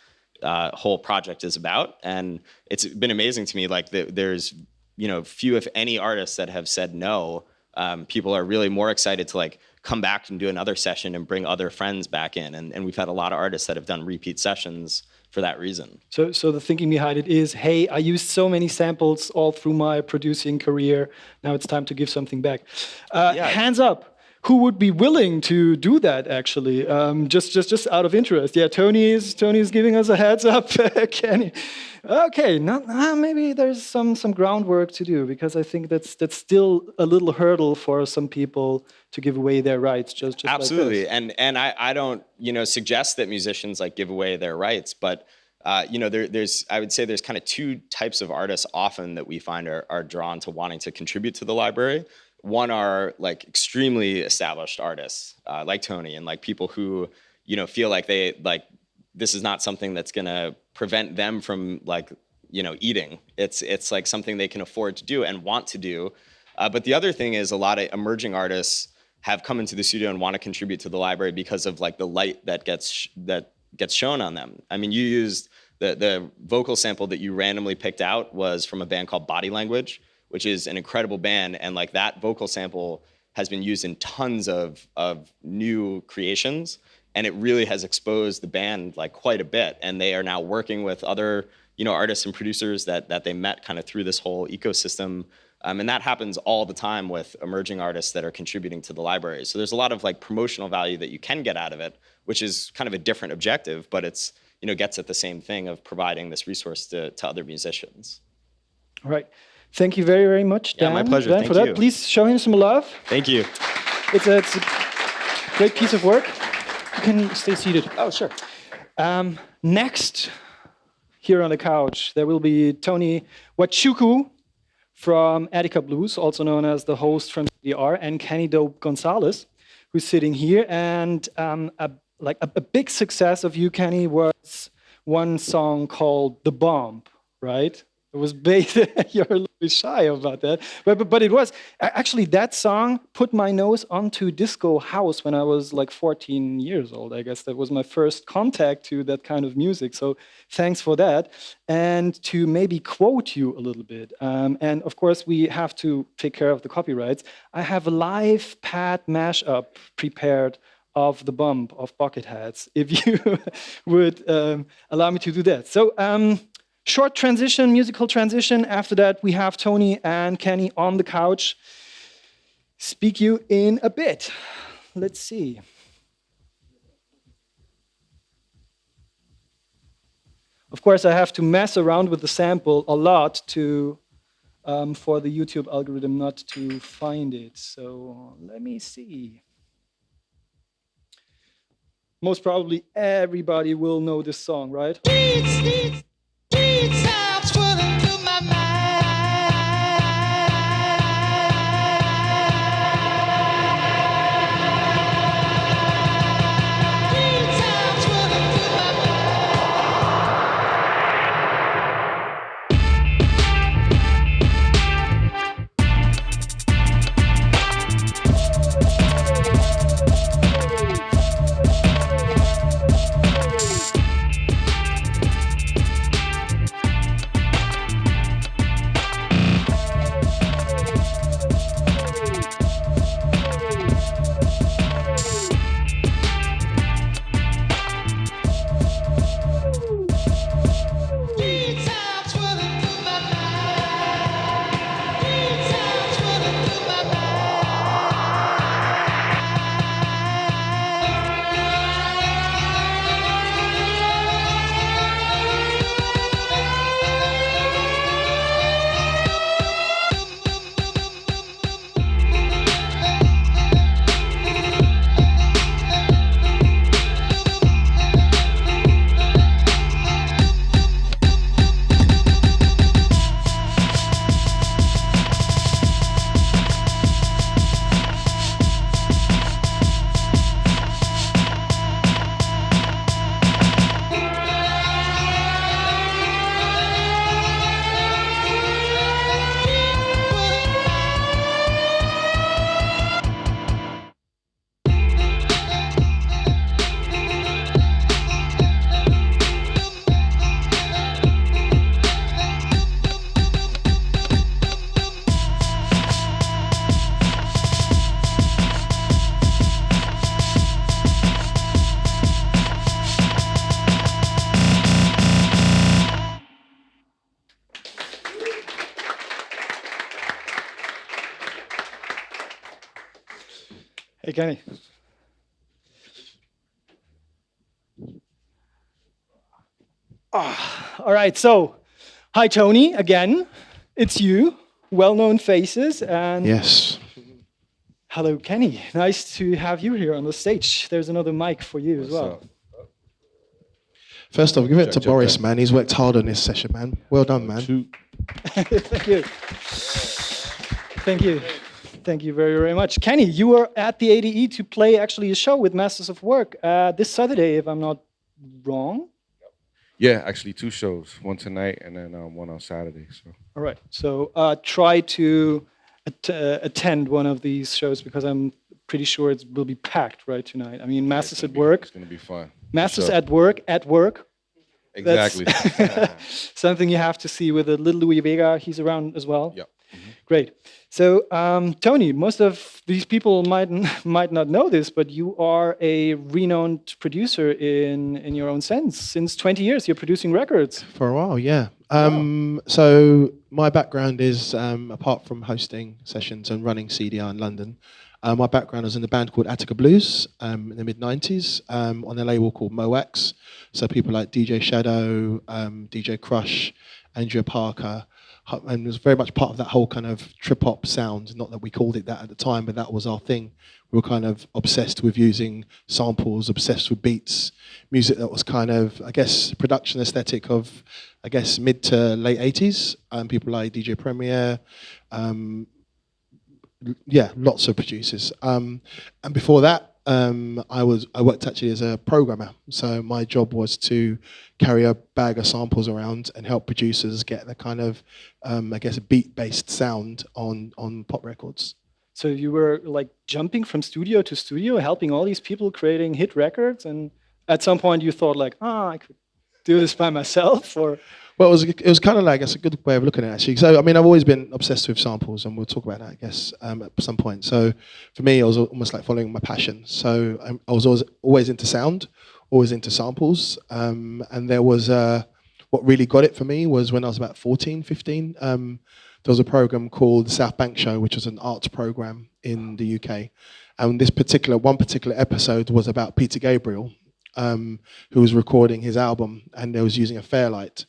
whole project is about. And it's been amazing to me, like there's, few, if any, artists that have said no. People are really more excited to like come back and do another session and bring other friends back in. And we've had a lot of artists that have done repeat sessions for that reason. So the thinking behind it is, hey, I used so many samples all through my producing career. Now it's time to give something back. Hands up. Who would be willing to do that? Actually, just out of interest. Yeah, Tony's giving us a heads up. Kenny, okay. Maybe there's some groundwork to do, because I think that's still a little hurdle for some people to give away their rights. Just absolutely. Like this. And I don't suggest that musicians like give away their rights, but there's I would say there's kind of two types of artists often that we find are drawn to wanting to contribute to the library. One are like extremely established artists like Tony, and like people who feel like this is not something that's going to prevent them from like eating. It's like something they can afford to do and want to do. But the other thing is, a lot of emerging artists have come into the studio and want to contribute to the library because of like the light that gets shown on them. I mean, you used the vocal sample that you randomly picked out was from a band called Body Language, which is an incredible band. And like that vocal sample has been used in tons of new creations. And it really has exposed the band like quite a bit. And they are now working with other, artists and producers that they met kind of through this whole ecosystem And that happens all the time with emerging artists that are contributing to the library. So there's a lot of like promotional value that you can get out of it, which is kind of a different objective, but it's, gets at the same thing of providing this resource to other musicians. All right. Thank you very, very much, Dan. Yeah, my pleasure. Dan, Thank for that. you. Please show him some love. Thank you. It's a great piece of work. You can stay seated. Oh, sure. Next, here on the couch, there will be Tony Wachuku from Attica Blues, also known as the host from CDR, and Kenny Dope Gonzalez, who's sitting here. And a big success of you, Kenny, was one song called "The Bomb," right? It was based. You're a little bit shy about that, but it was actually that song put my nose onto disco house when I was like 14 years old. I guess that was my first contact to that kind of music. So thanks for that. And to maybe quote you a little bit, and of course we have to take care of the copyrights. I have a live pad mashup prepared of The Bump of Bucketheads, if you would allow me to do that. So. Short transition, musical transition. After that, we have Tony and Kenny on the couch. Speak you in a bit. Let's see. Of course, I have to mess around with the sample a lot to for the YouTube algorithm not to find it. So let me see. Most probably everybody will know this song, right? Hey, Kenny. All right, so hi, Tony, again. It's you, well-known faces, and Yes. hello, Kenny. Nice to have you here on the stage. There's another mic for you as well. First off, give it to check, Boris, check. man. He's worked hard on this session, man. Well done, man. Thank you. Thank you. Thank you very, very much. Kenny, you were at the ADE to play actually a show with Masters of Work this Saturday, if I'm not wrong. Yeah, actually 2 shows, one tonight and then one on Saturday. So All right. So try to attend one of these shows because I'm pretty sure it will be packed right tonight. I mean, Masters at Work. It's gonna be fun. Masters sure. at Work. That's Exactly. something you have to see with the little Louis Vega. He's around as well. Yep. Great. So, Tony, most of these people might not know this, but you are a renowned producer in your own sense. Since 20 years, you're producing records. For a while, yeah. So my background is, apart from hosting sessions and running CDR in London, my background is in a band called Attica Blues in the mid-90s on a label called Moax. So people like DJ Shadow, DJ Crush, Andrea Parker, and was very much part of that whole kind of trip-hop sound. Not that we called it that at the time, but that was our thing. We were kind of obsessed with using samples, obsessed with beats, music that was kind of, I guess, production aesthetic of, I guess, mid to late 80s. People like DJ Premier, lots of producers. And before that, I worked actually as a programmer. So my job was to carry a bag of samples around and help producers get the kind of, I guess, a beat-based sound on pop records. So you were like jumping from studio to studio, helping all these people creating hit records, and at some point you thought like, I could do this by myself, or? Well, it was kind of like, it's a good way of looking at it, actually. So, I mean, I've always been obsessed with samples, and we'll talk about that, I guess, at some point. So, for me, it was almost like following my passion. So, I was always into sound, always into samples. And there was, what really got it for me was when I was about 14, 15. There was a program called the South Bank Show, which was an arts program in the UK. And one particular episode was about Peter Gabriel, who was recording his album, and they was using a Fairlight.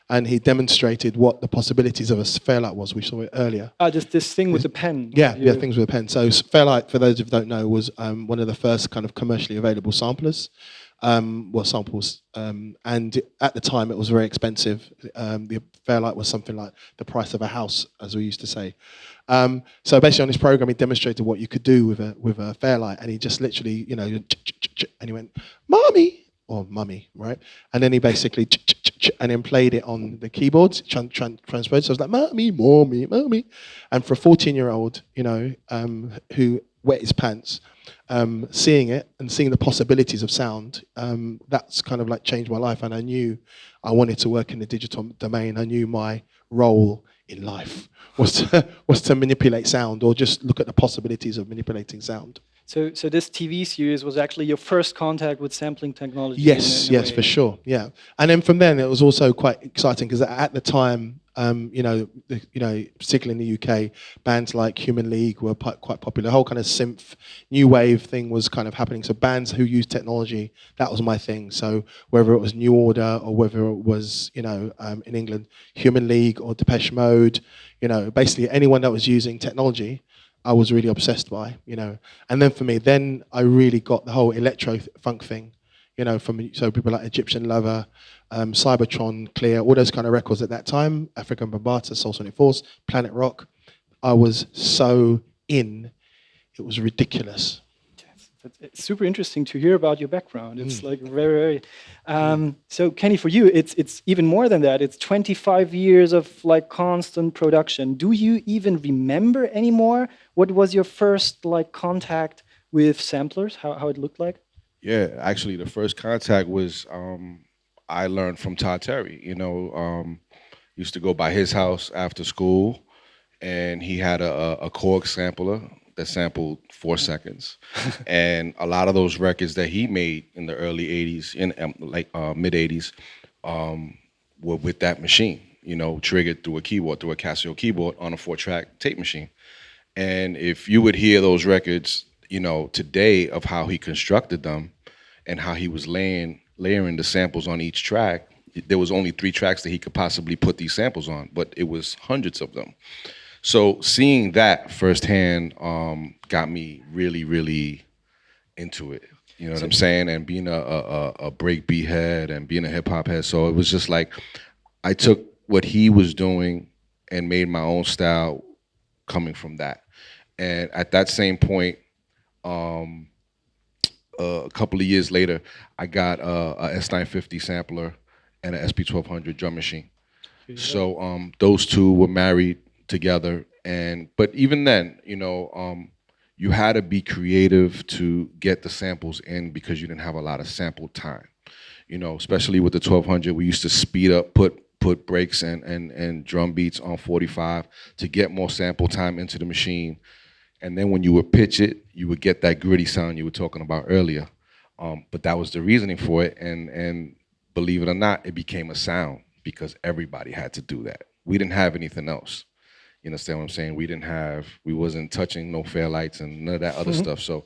And he demonstrated what the possibilities of a Fairlight was. We saw it earlier. Just this thing with the pen. Yeah, things with a pen. So Fairlight, for those who don't know, was one of the first kind of commercially available samplers. Samples. And at the time, it was very expensive. The Fairlight was something like the price of a house, as we used to say. So basically, on this program, he demonstrated what you could do with a Fairlight, and he just literally, and he went, "Mommy," or "Mummy," right? And then he basically and then played it on the keyboards, transposed. So I was like, "Mommy, mommy, mommy," and for a 14-year-old, who wet his pants. Seeing it and seeing the possibilities of sound, that's kind of like changed my life. And I knew I wanted to work in the digital domain. I knew my role in life was to manipulate sound, or just look at the possibilities of manipulating sound. So this TV series was actually your first contact with sampling technology. Yes, for sure. Yeah, and then from then it was also quite exciting because at the time, particularly in the UK, bands like Human League were quite popular. The whole kind of synth, new wave thing was kind of happening. So bands who used technology, that was my thing. So whether it was New Order or whether it was, in England, Human League or Depeche Mode, basically anyone that was using technology, I was really obsessed by, And then for me, I really got the whole electro funk thing, so people like Egyptian Lover, Cybertron, Clear, all those kind of records at that time, African Bambaataa, Soul Sonic Force, Planet Rock. I was so in, it was ridiculous. It's super interesting to hear about your background. It's like very, so Kenny, for you, it's even more than that. It's 25 years of like constant production. Do you even remember anymore what was your first like contact with samplers? How it looked like? Yeah, actually, the first contact was I learned from Todd Terry. Used to go by his house after school, and he had a Korg sampler that sampled 4 seconds, and a lot of those records that he made in the early '80s, in mid '80s, were with that machine. Triggered through a keyboard, through a Casio keyboard on a 4-track tape machine. And if you would hear those records, today, of how he constructed them and how he was layering the samples on each track, there was only 3 tracks that he could possibly put these samples on, but it was hundreds of them. So seeing that firsthand got me really, really into it. You know what I'm saying? And being a breakbeat head and being a hip hop head, so it was just like I took what he was doing and made my own style coming from that. And at that same point, a couple of years later, I got a S950 sampler and an SP1200 drum machine. So those two were married together, but even then, you had to be creative to get the samples in because you didn't have a lot of sample time. Especially with the 1200, we used to speed up, put breaks and drum beats on 45 to get more sample time into the machine. And then when you would pitch it, you would get that gritty sound you were talking about earlier. But that was the reasoning for it, and believe it or not, it became a sound because everybody had to do that. We didn't have anything else. You understand what I'm saying? We wasn't touching no Fairlights and none of that other stuff. So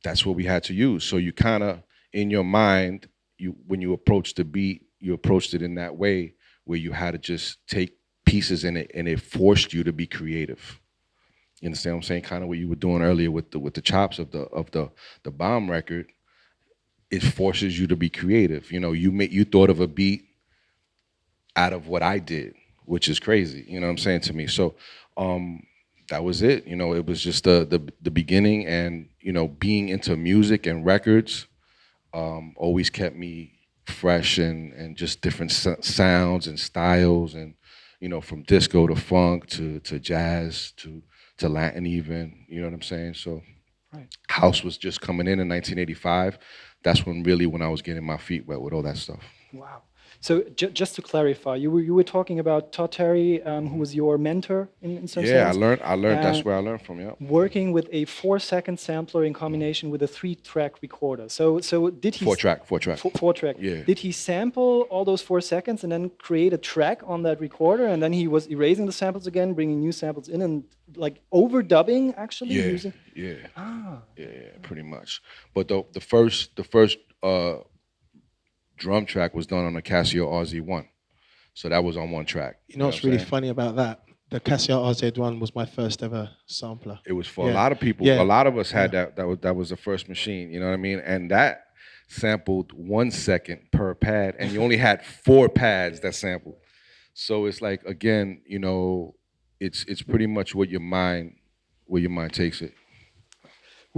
that's what we had to use. So you kind of, in your mind, when you approach the beat, you approached it in that way where you had to just take pieces in it, and it forced you to be creative. You understand what I'm saying? Kind of what you were doing earlier with the chops of the Bomb record. It forces you to be creative. You know, you thought of a beat out of what I did, which is crazy. You know what I'm saying, to me? So that was it. You know, it was just the beginning, and you know, being into music and records always kept me fresh and just different sounds and styles, and you know, from disco to funk to jazz to Latin even. You know what I'm saying? So Right. house was just coming in 1985. That's when I was getting my feet wet with all that stuff. Wow. So just to clarify, you were talking about Todd Terry, who was your mentor in some Yeah, sense. I learned. That's where I learned from. Yeah. Working with a 4-second sampler in combination with a 3-track recorder. So did he 4-track. 4-track? Yeah. Did he sample all those 4 seconds and then create a track on that recorder, and then he was erasing the samples again, bringing new samples in, and like overdubbing actually Yeah, using? yeah, Ah, yeah, pretty much. But the first drum track was done on a Casio RZ1, so that was on one track. You know what's really saying? funny about that? The Casio RZ1 was my first ever sampler. It was for a Yeah. lot of people. Yeah. A lot of us had that. That was the first machine. You know what I mean? And that sampled 1 second per pad, and you only had 4 pads that sampled. So it's like, again, you know, it's pretty much where your mind takes it.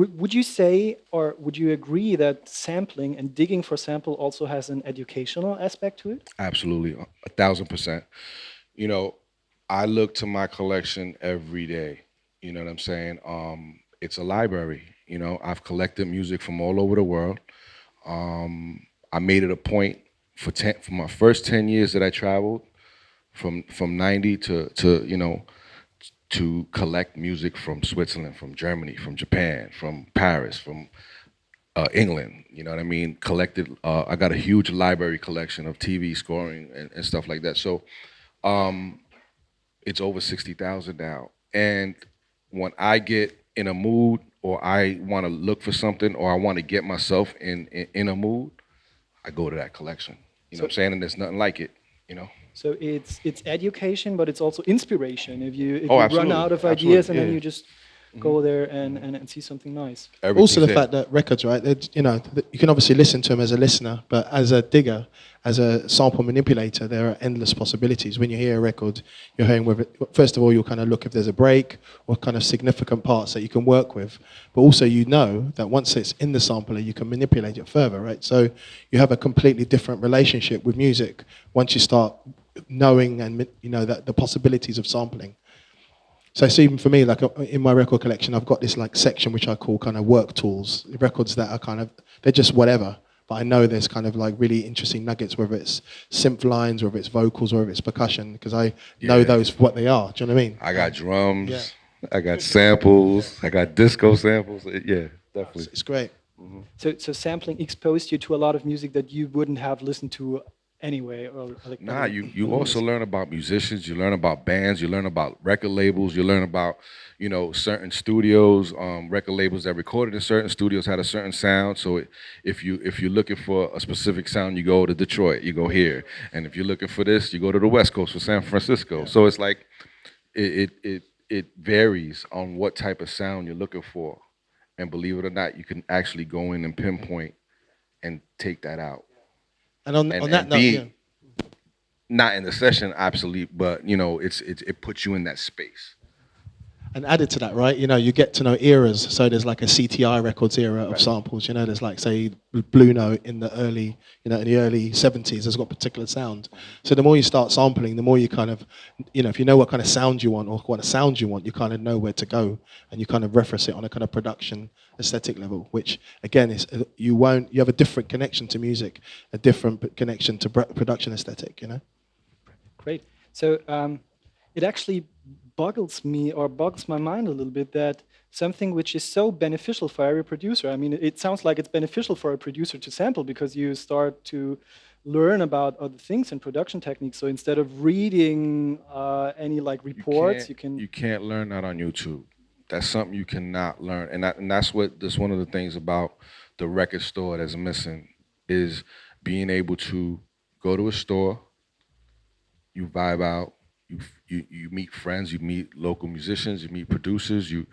would you say, or would you agree that sampling and digging for sample also has an educational aspect to it? Absolutely, 1,000%. You know, I look to my collection every day. You know what I'm saying? It's a library. You know, I've collected music from all over the world. I made it a point for my first 10 years that I traveled, from 90 to you know, to collect music from Switzerland, from Germany, from Japan, from Paris, from England. You know what I mean? Collected. I got a huge library collection of TV scoring and stuff like that. So it's over 60,000 now. And when I get in a mood, or I want to look for something, or I want to get myself in a mood, I go to that collection. You know what I'm saying? And there's nothing like it. You know. So it's education, but it's also inspiration. If you run absolutely. out of Absolutely. ideas, and then Yeah. you just go there and see something nice. Also, the Everything's fact that records, right? You know, you can obviously listen to them as a listener, but as a digger, as a sample manipulator, there are endless possibilities. When you hear a record, you're hearing with it. First of all, you'll kind of look if there's a break or kind of significant parts that you can work with. But also, you know that once it's in the sampler, you can manipulate it further, right? So you have a completely different relationship with music once you start knowing and you know that the possibilities of sampling. So it's even for me, like in my record collection, I've got this like section which I call kind of work tools, records that are kind of, they're just whatever, but I know there's kind of like really interesting nuggets, whether it's synth lines, whether it's vocals, or whether it's percussion, because I know Yeah. those for what they are. Do you know what I mean? I got drums. Yeah. I got samples. I got disco samples. Yeah, definitely. It's great. So sampling exposed you to a lot of music that you wouldn't have listened to anyway. Or like Nah, you also learn about musicians, you learn about bands, you learn about record labels, you learn about, you know, certain studios, record labels that recorded in certain studios had a certain sound. So if you're looking for a specific sound, you go to Detroit, you go here. And if you're looking for this, you go to the West Coast for San Francisco. So it's like it varies on what type of sound you're looking for. And believe it or not, you can actually go in and pinpoint and take that out. And on And that note, be yeah. not in the session, absolutely, but you know, it puts you in that space. And added to that, right, you know, you get to know eras. So there's like a CTI Records era of samples. You know, there's like, say, Blue Note in the early 70s has got a particular sound. So the more you start sampling, the more you kind of, you know, if you know what kind of sound you want or what sound you want, you kind of know where to go, and you kind of reference it on a kind of production aesthetic level, which again is you have a different connection to music, a different connection to production aesthetic, you know. Great. So it actually boggles my mind a little bit that something which is so beneficial for every producer. I mean, it sounds like it's beneficial for a producer to sample because you start to learn about other things and production techniques. So instead of reading any like reports, You can't learn that on YouTube. That's something you cannot learn, and that's one of the things about the record store that's missing is being able to go to a store, you vibe out, you meet friends, you meet local musicians, you meet producers, you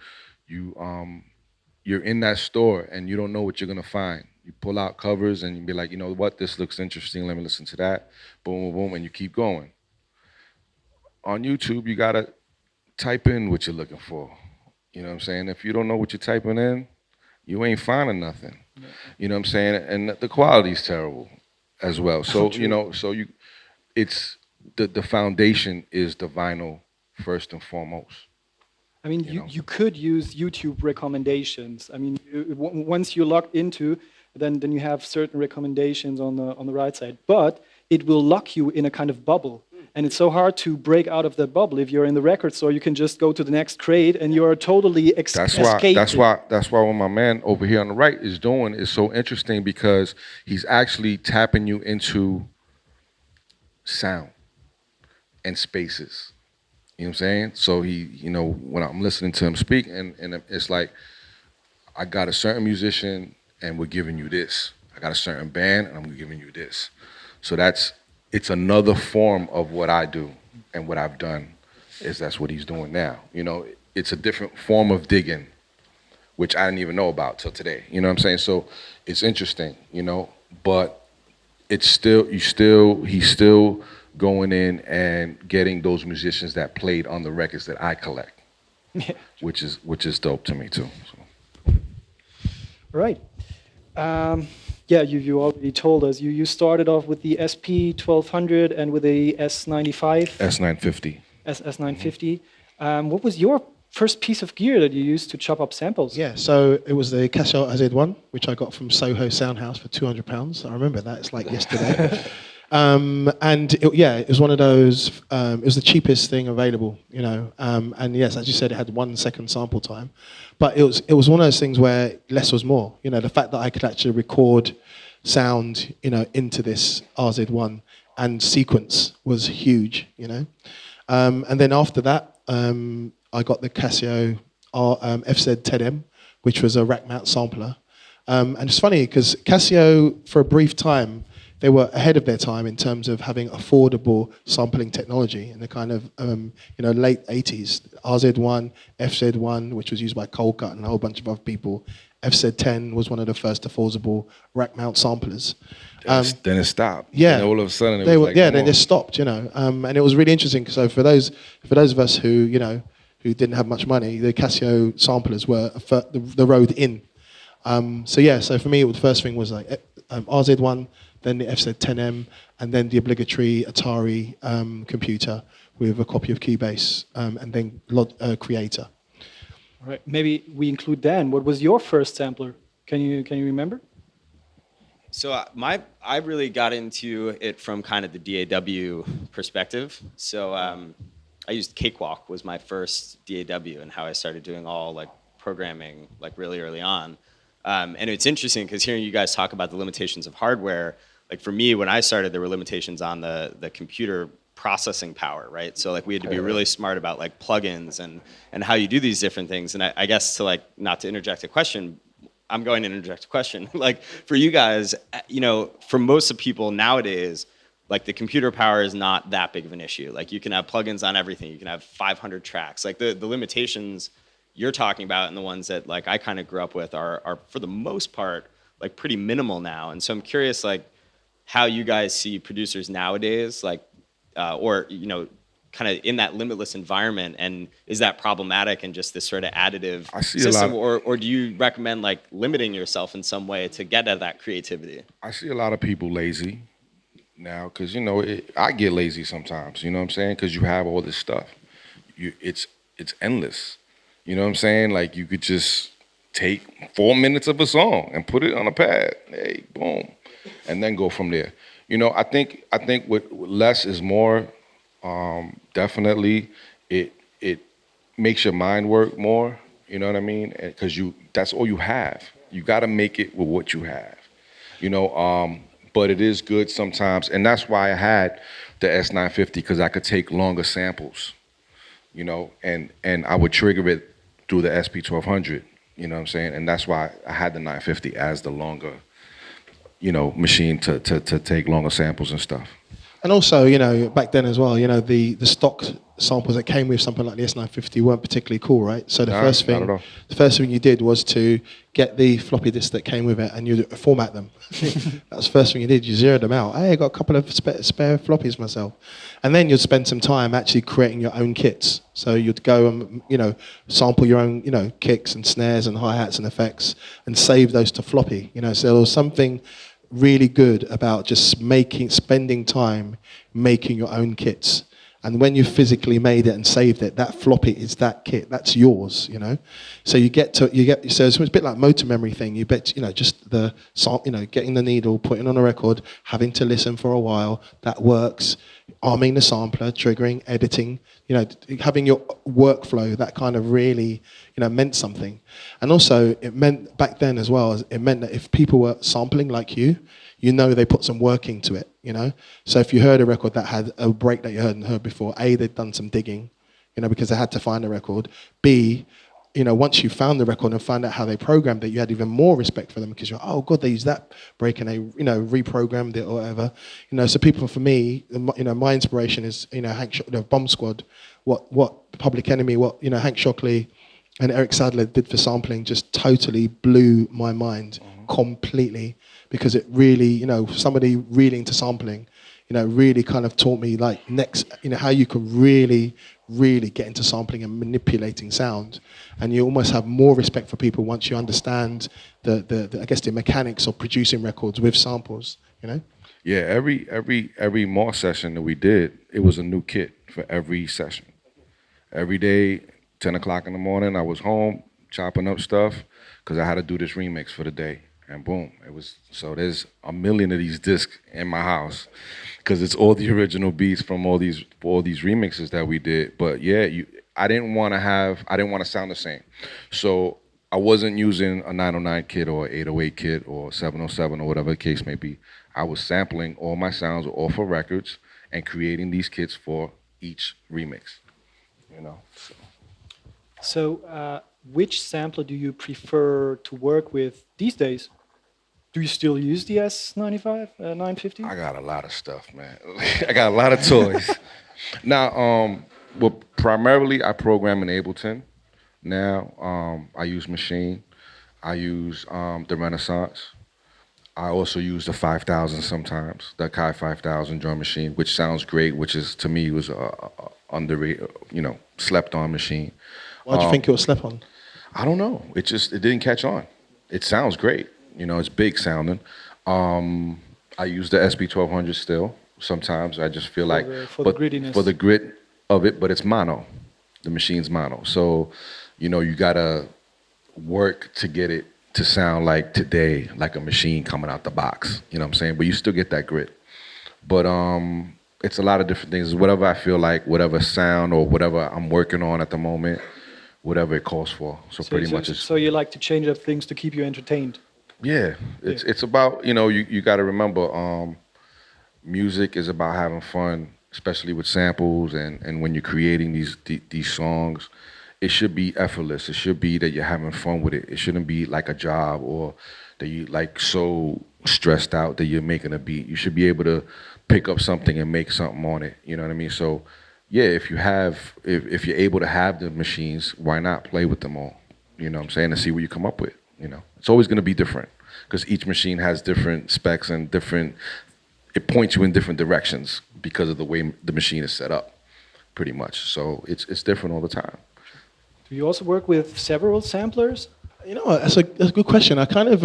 you're in that store and you don't know what you're gonna find. You pull out covers and you be like, you know what, this looks interesting. Let me listen to that. Boom, boom, boom, and you keep going. On YouTube, you gotta type in what you're looking for. You know what I'm saying? If you don't know what you're typing in, you ain't finding nothing. You know what I'm saying? And the quality's terrible as well. So it's the foundation is the vinyl first and foremost. I mean, You know. you could use YouTube recommendations. I mean, once you're logged into, then you have certain recommendations on the right side. But it will lock you in a kind of bubble, and it's so hard to break out of that bubble. If you're in the record store, you can just go to the next crate, and you're totally escaping. That's why what my man over here on the right is doing is so interesting because he's actually tapping you into sound and spaces. You know what I'm saying? So when I'm listening to him speak, and it's like, I got a certain musician, and we're giving you this. I got a certain band, and I'm giving you this. So it's another form of what I do and what I've done. That's what he's doing now. You know, it's a different form of digging, which I didn't even know about till today. You know what I'm saying? So it's interesting, but he's still going in and getting those musicians that played on the records that I collect, which is dope to me too. So. Right. Yeah, you already told us. You started off with the SP 1200 and with the S95. S950. S950. What was your first piece of gear that you used to chop up samples? Yeah, so it was the Casio AZ1, which I got from Soho Soundhouse for £200. I remember that, it's like yesterday. It was one of those, it was the cheapest thing available, and yes, as you said, it had 1 second sample time, but it was one of those things where less was more. The fact that I could actually record sound, into this RZ1 and sequence was huge, and then after that, I got the Casio FZ10M, which was a rack mount sampler, and it's funny because Casio, for a brief time, they were ahead of their time in terms of having affordable sampling technology in the kind of late 80s. RZ1, FZ1, which was used by Coldcut and a whole bunch of other people. FZ10 was one of the first affordable rack mount samplers. Then it stopped. Yeah, and all of a sudden they just stopped. And it was really interesting. So for those of us who didn't have much money, the Casio samplers were the road in. So for me, the first thing was like RZ1. Then the FZ10M, and then the obligatory Atari computer with a copy of Cubase, and then Creator. All right, maybe we include Dan. What was your first sampler? Can you remember? So I really got into it from kind of the DAW perspective. So I used Cakewalk was my first DAW, and how I started doing all like programming like really early on. And it's interesting because hearing you guys talk about the limitations of hardware, like for me, when I started, there were limitations on the computer processing power, right? So like we had to be really smart about like plugins and how you do these different things. And I guess not to interject a question, I'm going to interject a question. Like for you guys, for most of people nowadays, like the computer power is not that big of an issue. Like you can have plugins on everything. You can have 500 tracks. Like the limitations you're talking about and the ones that like I kind of grew up with are for the most part like pretty minimal now. And so I'm curious like how you guys see producers nowadays, like or kind of in that limitless environment, and is that problematic and just this sort of additive system, or do you recommend like limiting yourself in some way to get at that creativity? I see a lot of people lazy now because I get lazy sometimes. You know what I'm saying? Because you have all this stuff, it's endless. You know what I'm saying? Like you could just take 4 minutes of a song and put it on a pad. Hey, boom, and then go from there. I think with less is more. Definitely, it makes your mind work more. You know what I mean? Because that's all you have. You got to make it with what you have. but it is good sometimes, and that's why I had the S950, because I could take longer samples, you know, and I would trigger it through the SP1200, you know what I'm saying? And that's why I had the 950 as the longer, you know, machine to take longer samples and stuff. And also, you know, back then as well, you know, the stock samples that came with something like the S950 weren't particularly cool, right? So the Nah, first not at all. thing you did was to get the floppy disk that came with it and you format them. That was the first thing you did. You zeroed them out. Hey, I got a couple of spare floppies myself. And then you'd spend some time actually creating your own kits. So you'd go and, you know, sample your own, you know, kicks and snares and hi-hats and effects and save those to floppy. You know, so there was something really good about just spending time making your own kits. And when you physically made it and saved it, that floppy is that kit. That's yours, you know. So so it's a bit like motor memory thing. You bet, you know, just getting the needle, putting on a record, having to listen for a while. That works. Arming the sampler, triggering, editing. You know, having your workflow. That kind of really, you know, meant something. And also, it meant back then as well. It meant that if people were sampling like you know they put some work into it, you know? So if you heard a record that had a break that you hadn't heard before, A, they'd done some digging, you know, because they had to find the record. B, you know, once you found the record and found out how they programmed it, you had even more respect for them because you're, oh God, they used that break and they, you know, reprogrammed it or whatever. You know, so people, for me, you know, my inspiration is, you know, Bomb Squad, what Public Enemy, what, you know, Hank Shockley and Eric Sadler did for sampling just totally blew my mind completely, because it really, you know, somebody really into sampling, you know, really kind of taught me like you know, how you can really get into sampling and manipulating sound. And you almost have more respect for people once you understand the I guess the mechanics of producing records with samples, you know? Yeah, every more session that we did, it was a new kit for every session. Every day, 10 o'clock in the morning, I was home chopping up stuff because I had to do this remix for the day. And boom, it was. So there's a million of these discs in my house because it's all the original beats from all these remixes that we did. But yeah, I didn't want to sound the same. So I wasn't using a 909 kit or 808 kit or 707 or whatever the case may be. I was sampling all my sounds off of records and creating these kits for each remix. You know. So which sampler do you prefer to work with these days? Do you still use the S95, 950? I got a lot of stuff, man. I got a lot of toys. Now, well, primarily I program in Ableton. Now, I use Machine. I use the Renaissance. I also use the 5000 sometimes, the Kai 5000 drum machine, which sounds great, which is, to me, was a underrated, you know, slept on machine. Why do you think it was slept on? I don't know. It didn't catch on. It sounds great. You know, it's big sounding. I use the SP1200 still. Sometimes I just feel like for the grittiness. For the grit of it, but it's mono. The machine's mono. So, you know, you gotta work to get it to sound like today, like a machine coming out the box. You know what I'm saying? But you still get that grit. But it's a lot of different things. Whatever I feel like, whatever sound or whatever I'm working on at the moment, whatever it calls for. So pretty much it's... So you like to change up things to keep you entertained? Yeah, it's about, you know, you got to remember, music is about having fun, especially with samples and when you're creating these songs. It should be effortless. It should be that you're having fun with it. It shouldn't be like a job or that you like so stressed out that you're making a beat. You should be able to pick up something and make something on it. You know what I mean? So yeah, if you're able to have the machines, why not play with them all? You know what I'm saying? And see what you come up with. You know, it's always going to be different because each machine has different specs and it points you in different directions because of the way the machine is set up, pretty much. So it's different all the time. Do you also work with several samplers? You know, that's a good question. I kind of,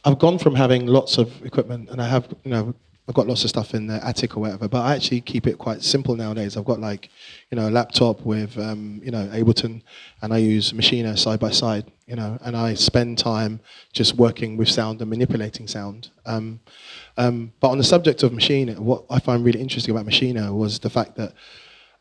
I've gone from having lots of equipment and I have, you know, I've got lots of stuff in the attic or whatever, but I actually keep it quite simple nowadays. I've got like, you know, a laptop with, you know, Ableton, and I use Machina side by side, you know, and I spend time just working with sound and manipulating sound. But on the subject of Machina, what I find really interesting about Machina was the fact that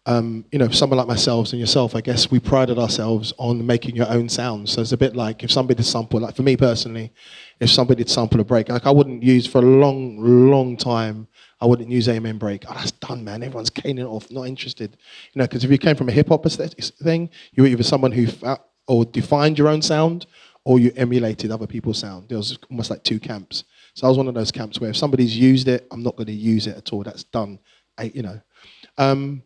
someone like myself and yourself, I guess we prided ourselves on making your own sounds. So it's a bit like if somebody did sample, like for me personally, if somebody did sample a break, like I wouldn't use for a long time, I wouldn't use Amen break. Oh, that's done, man. Everyone's caning it off, not interested. Because if you came from a hip hop thing, you were either someone who or defined your own sound, or you emulated other people's sound. There was almost like two camps. So I was one of those camps where if somebody's used it, I'm not going to use it at all. That's done, But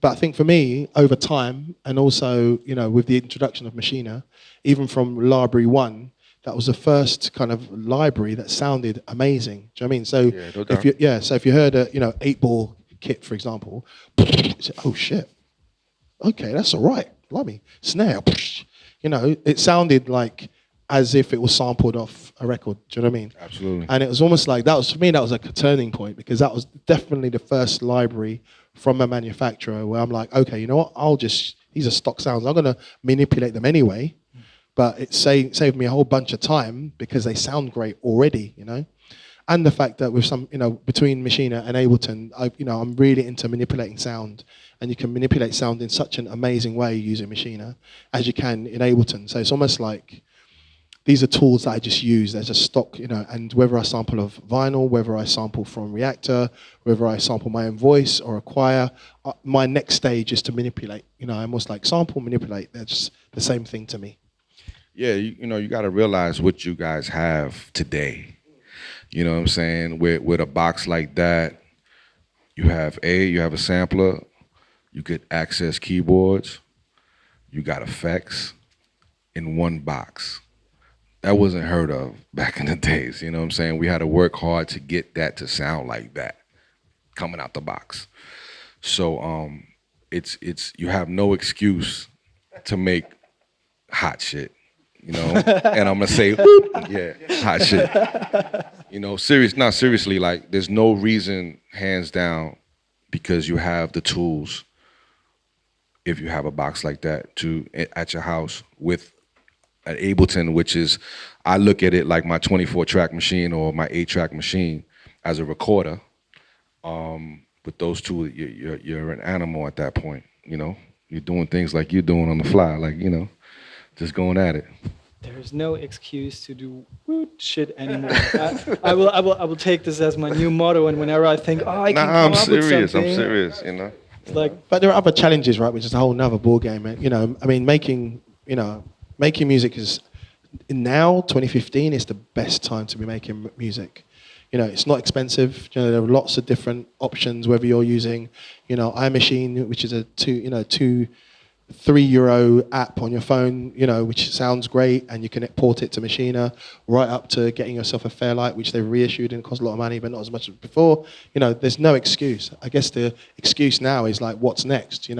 I think for me, over time, and also, with the introduction of Machina, even from Library 1, that was the first kind of library that sounded amazing. Do you know what I mean? So Yeah, no doubt. if you heard a 8-ball kit, for example, you say, oh shit, okay, that's all right. Blimey, snare, it sounded like as if it was sampled off a record. Do you know what I mean? Absolutely. And it was almost like for me, that was like a turning point, because that was definitely the first library from a manufacturer where I'm like, okay, you know what? These are stock sounds. I'm going to manipulate them anyway, but it saved me a whole bunch of time because they sound great already, And the fact that with some, between Machina and Ableton, I'm really into manipulating sound, and you can manipulate sound in such an amazing way using Machina as you can in Ableton. So it's almost like these are tools that I just use. There's a stock, and whether I sample of vinyl, whether I sample from Reactor, whether I sample my own voice or a choir, my next stage is to manipulate. I almost like sample, manipulate. They're just the same thing to me. Yeah, you got to realize what you guys have today. You know what I'm saying? With a box like that, you have a sampler, you could access keyboards, you got effects in one box. That wasn't heard of back in the days, you know what I'm saying? We had to work hard to get that to sound like that coming out the box. So it's you have no excuse to make hot shit, And I'm gonna say, yeah, hot shit. Seriously, like there's no reason, hands down, because you have the tools, if you have a box like that at your house with an Ableton, which is, I look at it like my 24-track machine or my 8-track machine as a recorder. With those two, you're an animal at that point. You're doing things like you're doing on the fly, like just going at it. There's no excuse to do shit anymore. I will take this as my new motto, and whenever I think, I can come up with something. I'm serious. It's like, But there are other challenges, right? Which is a whole nother ball game. Making music is now 2015 is the best time to be making music. It's not expensive. There are lots of different options. Whether you're using, iMachine, which is a 3 euro app on your phone, which sounds great, and you can port it to Machina, right up to getting yourself a Fairlight, which they've reissued and cost a lot of money, but not as much as before. There's no excuse. I guess the excuse now is like, what's next?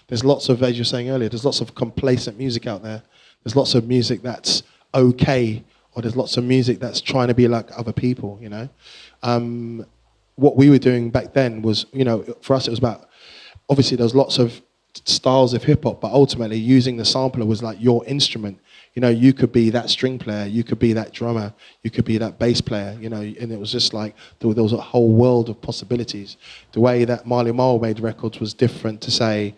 There's lots of, as you were saying earlier, there's lots of complacent music out there. There's lots of music that's okay, or there's lots of music that's trying to be like other people. What we were doing back then was, for us it was about, obviously there's lots of styles of hip hop, but ultimately using the sampler was like your instrument. You could be that string player, you could be that drummer, you could be that bass player, and it was just like there was a whole world of possibilities. The way that Marley Marl made records was different to say,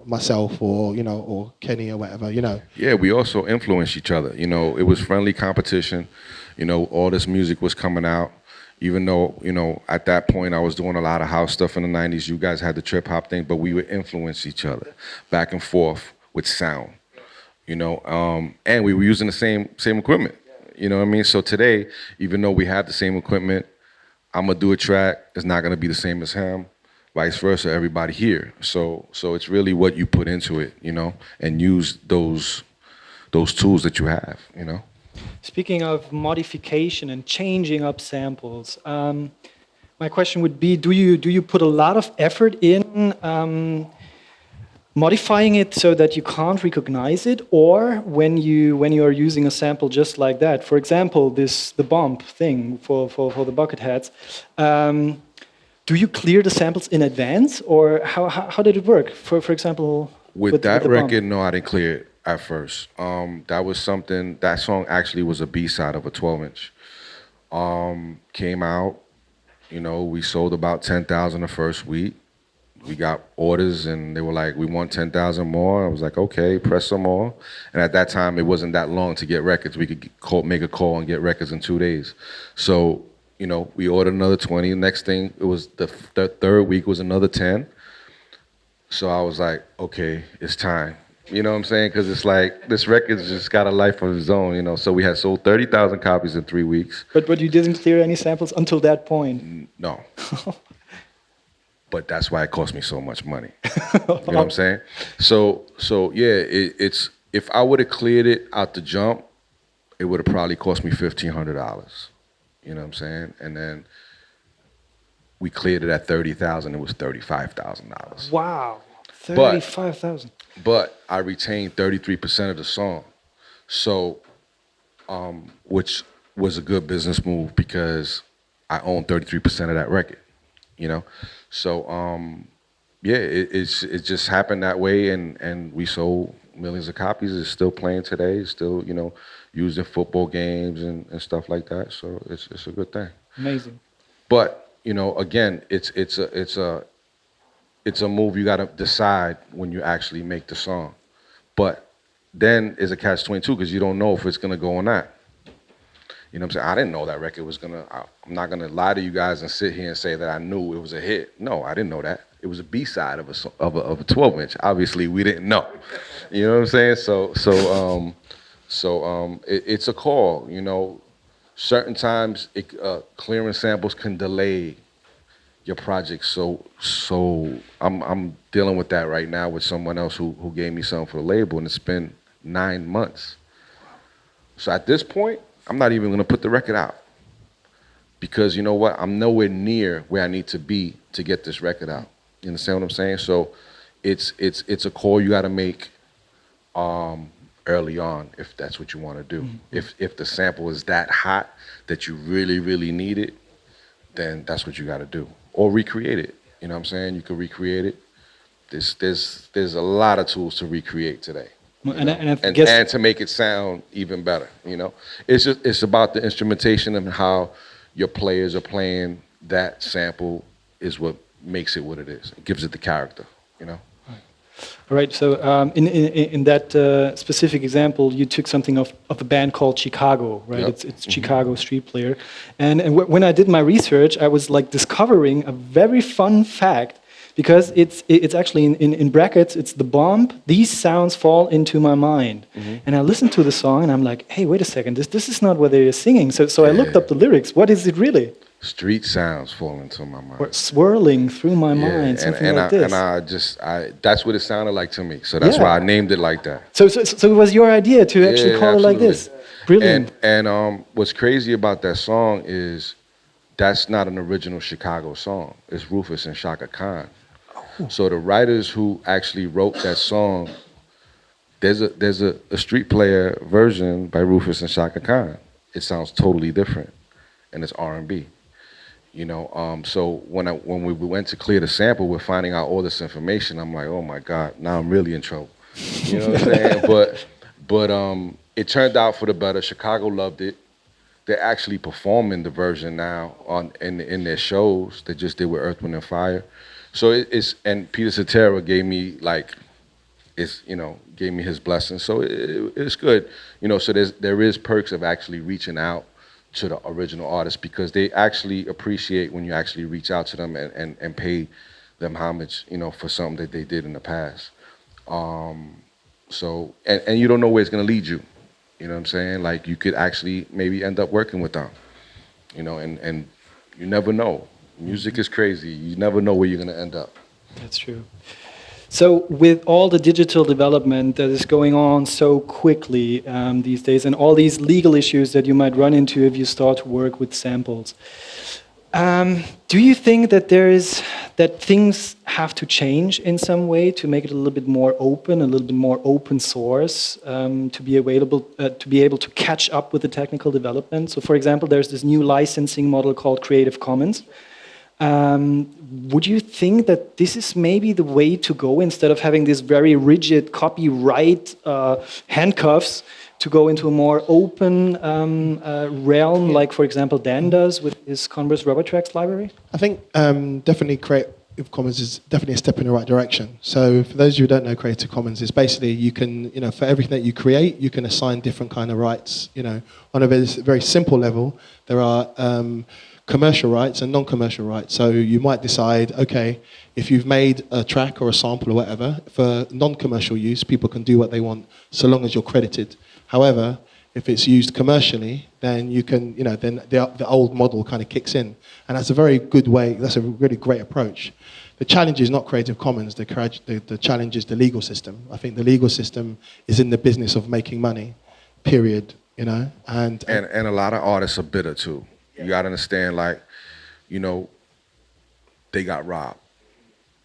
myself or Kenny or whatever, Yeah, we also influenced each other. It was friendly competition. All this music was coming out. Even though, at that point I was doing a lot of house stuff in the 90s, you guys had the trip hop thing, but we would influence each other back and forth with sound, and we were using the same equipment, you know what I mean? So today, even though we have the same equipment, I'm gonna do a track, it's not gonna be the same as him, vice versa, everybody here. So it's really what you put into it, and use those tools that you have, speaking of modification and changing up samples, my question would be: Do you put a lot of effort in modifying it so that you can't recognize it, or when you are using a sample just like that? For example, the bump thing for the bucket hats. Do you clear the samples in advance, or how did it work? For example, with that the record, bump? no, I didn't clear it at first. That was something. That song actually was a B-side of a 12-inch. Came out. We sold about 10,000 the first week. we got orders, and they were like, we want 10,000 more. I was like, okay, press some more. And at that time, it wasn't that long to get records. We could make a call and get records in 2 days. So, you know, we ordered another 20. Next thing, it was the third week was another 10. So I was like, okay, it's time. You know what I'm saying? Because it's like, this record's just got a life of its own, you know. So we had sold 30,000 copies in 3 weeks. But you didn't clear any samples until that point. No. But that's why it cost me so much money. You know what I'm saying? So yeah, it's if I would have cleared it out the jump, it would have probably cost me $1,500. You know what I'm saying? And then we cleared it at 30,000. It was $35,000. Wow, 35,000. But I retained 33% of the song, so which was a good business move because I own 33% of that record. You know, so yeah, it just happened that way, and we sold millions of copies. It's still playing today. It's still, you know, used in football games and stuff like that. So it's a good thing. Amazing. But you know, again, it's a move you got to decide when you actually make the song. But then is a catch-22 because you don't know if it's gonna go or not. You know what I'm saying? I didn't know that record was gonna. I'm not gonna lie to you guys and sit here and say that I knew it was a hit. No, I didn't know that. It was a B-side of a 12-inch. Obviously, we didn't know. You know what I'm saying? It's a call. You know, certain times clearing samples can delay your project. So I'm dealing with that right now with someone else who gave me something for the label, and it's been 9 months. So at this point, I'm not even gonna put the record out because you know what? I'm nowhere near where I need to be to get this record out. You understand what I'm saying? So it's a call you gotta make early on if that's what you wanna do. Mm-hmm. If the sample is that hot that you really, really need it, then that's what you gotta do. Or recreate it. You know what I'm saying? You can recreate it. There's a lot of tools to recreate today. And to make it sound even better, you know, it's about the instrumentation and how your players are playing that sample is what makes it what it is. It gives it the character, you know. All right. So in that specific example, you took something of a band called Chicago, right? Yep. It's Chicago Street Player, and when I did my research, I was like discovering a very fun fact. Because it's actually in brackets, it's the bomb. These sounds fall into my mind. Mm-hmm. And I listened to the song and I'm like, hey, wait a second, this is not what they're singing. So I looked up the lyrics. What is it really? Street sounds fall into my mind. Or swirling through my mind, something like this. And that's what it sounded like to me. So that's why I named it like that. So it was your idea to actually call it like this. Brilliant. And what's crazy about that song is that's not an original Chicago song. It's Rufus and Chaka Khan. So the writers who actually wrote that song, there's a Street Player version by Rufus and Chaka Khan. It sounds totally different, and it's R&B. You know, so when we went to clear the sample, we're finding out all this information. I'm like, oh my God, now I'm really in trouble. You know what I'm saying? But it turned out for the better. Chicago loved it. They're actually performing the version now in their shows. They just did with Earth, Wind and Fire. So and Peter Cetera gave me gave me his blessing. So it's good, you know. So there is perks of actually reaching out to the original artist because they actually appreciate when you actually reach out to them and pay them homage, you know, for something that they did in the past. So and you don't know where it's gonna lead you. You know what I'm saying? Like you could actually maybe end up working with them, you know, and you never know. Music is crazy. You never know where you're going to end up. That's true. So with all the digital development that is going on so quickly these days and all these legal issues that you might run into if you start to work with samples, do you think that things have to change in some way to make it a little bit more open, a little bit more open source, to be able to catch up with the technical development? So for example, there's this new licensing model called Creative Commons. Would you think that this is maybe the way to go instead of having this very rigid copyright handcuffs to go into a more open realm, like, for example, Dan does with his Converse Rubber Tracks library? I think definitely Commons is definitely a step in the right direction. So for those of you who don't know Creative Commons, it's basically you can, for everything that you create, you can assign different kind of rights. On a very simple level, there are commercial rights and non-commercial rights. So you might decide, okay, if you've made a track or a sample or whatever, for non-commercial use, people can do what they want so long as you're credited. However, if it's used commercially, then you can, then the old model kind of kicks in. And that's a very good way, that's a really great approach. The challenge is not Creative Commons, the challenge is the legal system. I think the legal system is in the business of making money, period, and a lot of artists are bitter too. You gotta understand, they got robbed.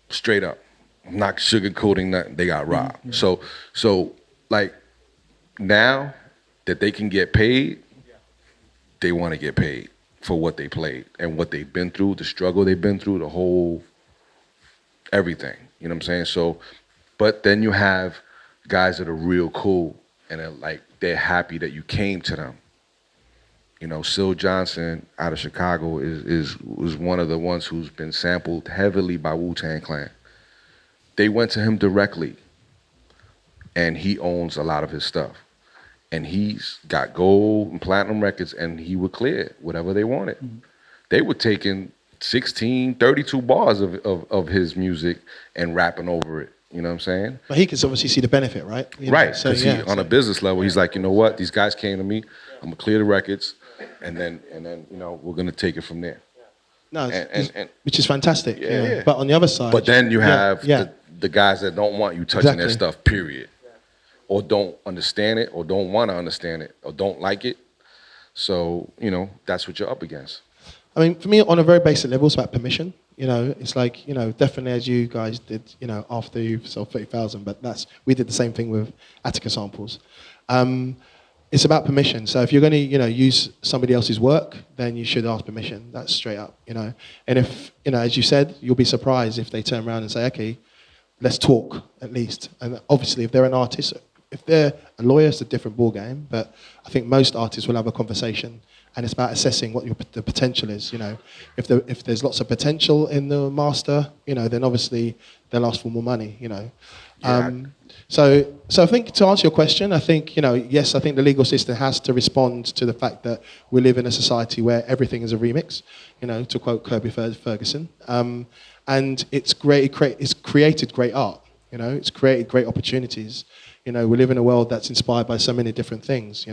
Straight up. I'm not sugarcoating nothing, they got robbed. Mm-hmm. So now that they can get paid, they want to get paid for what they played and what they've been through, the struggle they've been through, the whole everything. You know what I'm saying? So, but then you have guys that are real cool and they're happy that you came to them. Syl Johnson out of Chicago was one of the ones who's been sampled heavily by Wu-Tang Clan. They went to him directly, and he owns a lot of his stuff. And he's got gold and platinum records, and he would clear whatever they wanted. Mm-hmm. They were taking 32 bars of his music and rapping over it. You know what I'm saying? But he can obviously see the benefit, right? Right, because on a business level, he's like, you know what? These guys came to me. I'm gonna clear the records, and then we're gonna take it from there. No, which is fantastic. Yeah. But on the other side, but then you have the guys that don't want you touching their stuff. Period. Or don't understand it, or don't want to understand it, or don't like it. So, that's what you're up against. I mean, for me, on a very basic level, it's about permission. It's like, definitely as you guys did, after you sold 30,000, but we did the same thing with Attica samples. It's about permission. So if you're going to, use somebody else's work, then you should ask permission. That's straight up, And if, as you said, you'll be surprised if they turn around and say, okay, let's talk at least. And obviously, if they're an artist, if they're a lawyer, it's a different ballgame. But I think most artists will have a conversation, and it's about assessing what the potential is. If there's lots of potential in the master, then obviously they'll ask for more money. So I think to answer your question, I think yes, I think the legal system has to respond to the fact that we live in a society where everything is a remix. To quote Kirby Ferguson, and it's great. It's created great art. It's created great opportunities. We live in a world that's inspired by so many different things.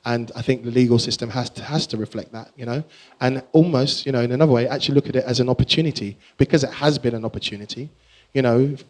And I think the legal system has to reflect that, and almost, in another way, actually look at it as an opportunity, because it has been an opportunity.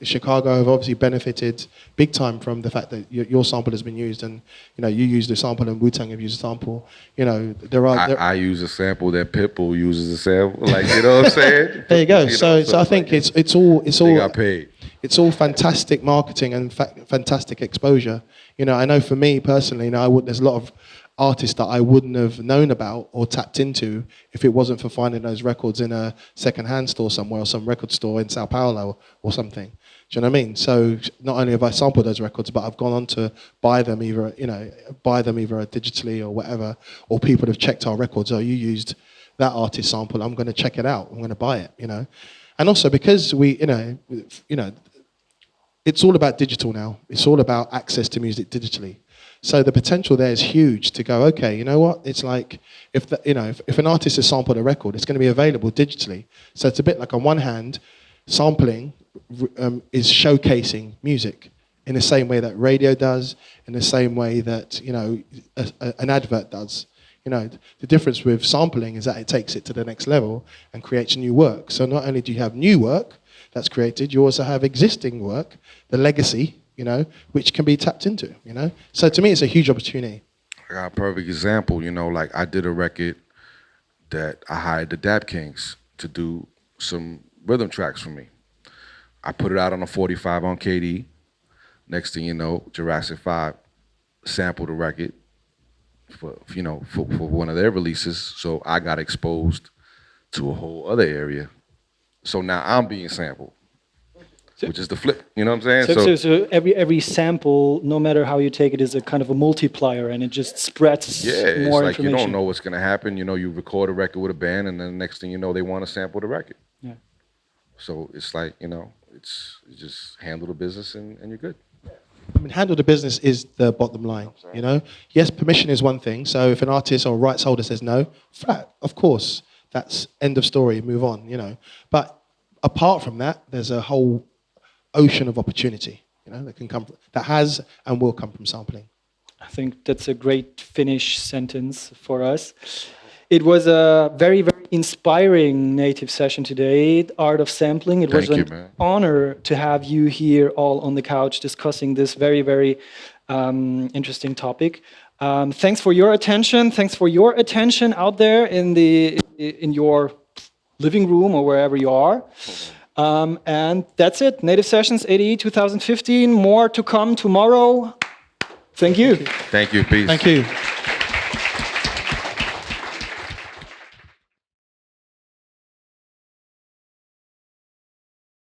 Chicago have obviously benefited big time from the fact that your sample has been used, and you used a sample, and Wu-Tang have used a sample. I use a sample that Pitbull uses a sample, you know what I'm saying? There you go. So I think it's all they got paid. It's all fantastic marketing and fantastic exposure. I know for me personally, there's a lot of artists that I wouldn't have known about or tapped into if it wasn't for finding those records in a second-hand store somewhere, or some record store in Sao Paulo or something. Do you know what I mean? So not only have I sampled those records, but I've gone on to buy them either digitally or whatever, or people have checked our records. Oh, you used that artist sample. I'm going to check it out. I'm going to buy it. And also because it's all about digital now. It's all about access to music digitally. So the potential there is huge to go, okay, you know what? It's like if an artist has sampled a record, it's going to be available digitally. So it's a bit like, on one hand, sampling is showcasing music in the same way that radio does, in the same way that an advert does. The difference with sampling is that it takes it to the next level and creates new work. So not only do you have new work that's created, you also have existing work, the legacy, which can be tapped into, So to me, it's a huge opportunity. I got a perfect example, I did a record that I hired the Dap Kings to do some rhythm tracks for me. I put it out on a 45 on KD. Next thing you know, Jurassic 5 sampled the record for one of their releases. So I got exposed to a whole other area. So now I'm being sampled. Which is the flip, you know what I'm saying? So every sample, no matter how you take it, is a kind of a multiplier, and it just spreads more it's like information. You don't know what's going to happen. You record a record with a band, and then the next thing you know, they want to sample the record. Yeah. So it's like, you know, you just handle the business and you're good. I mean, handle the business is the bottom line, you know? Yes, permission is one thing. So if an artist or rights holder says no, flat, of course, that's end of story, move on, you know? But apart from that, there's a whole ocean of opportunity, you know, that can come, that has and will come from sampling. I think that's a great finish sentence for us. It was a very, very inspiring native session today, Art of Sampling. It was Thank you, an man. honor to have you here all on the couch discussing this very, very interesting topic. Thanks for your attention. Thanks for your attention out there in your living room or wherever you are. And that's it. Native Sessions ADE 2015. More to come tomorrow. Thank you. Thank you. Peace. Thank you.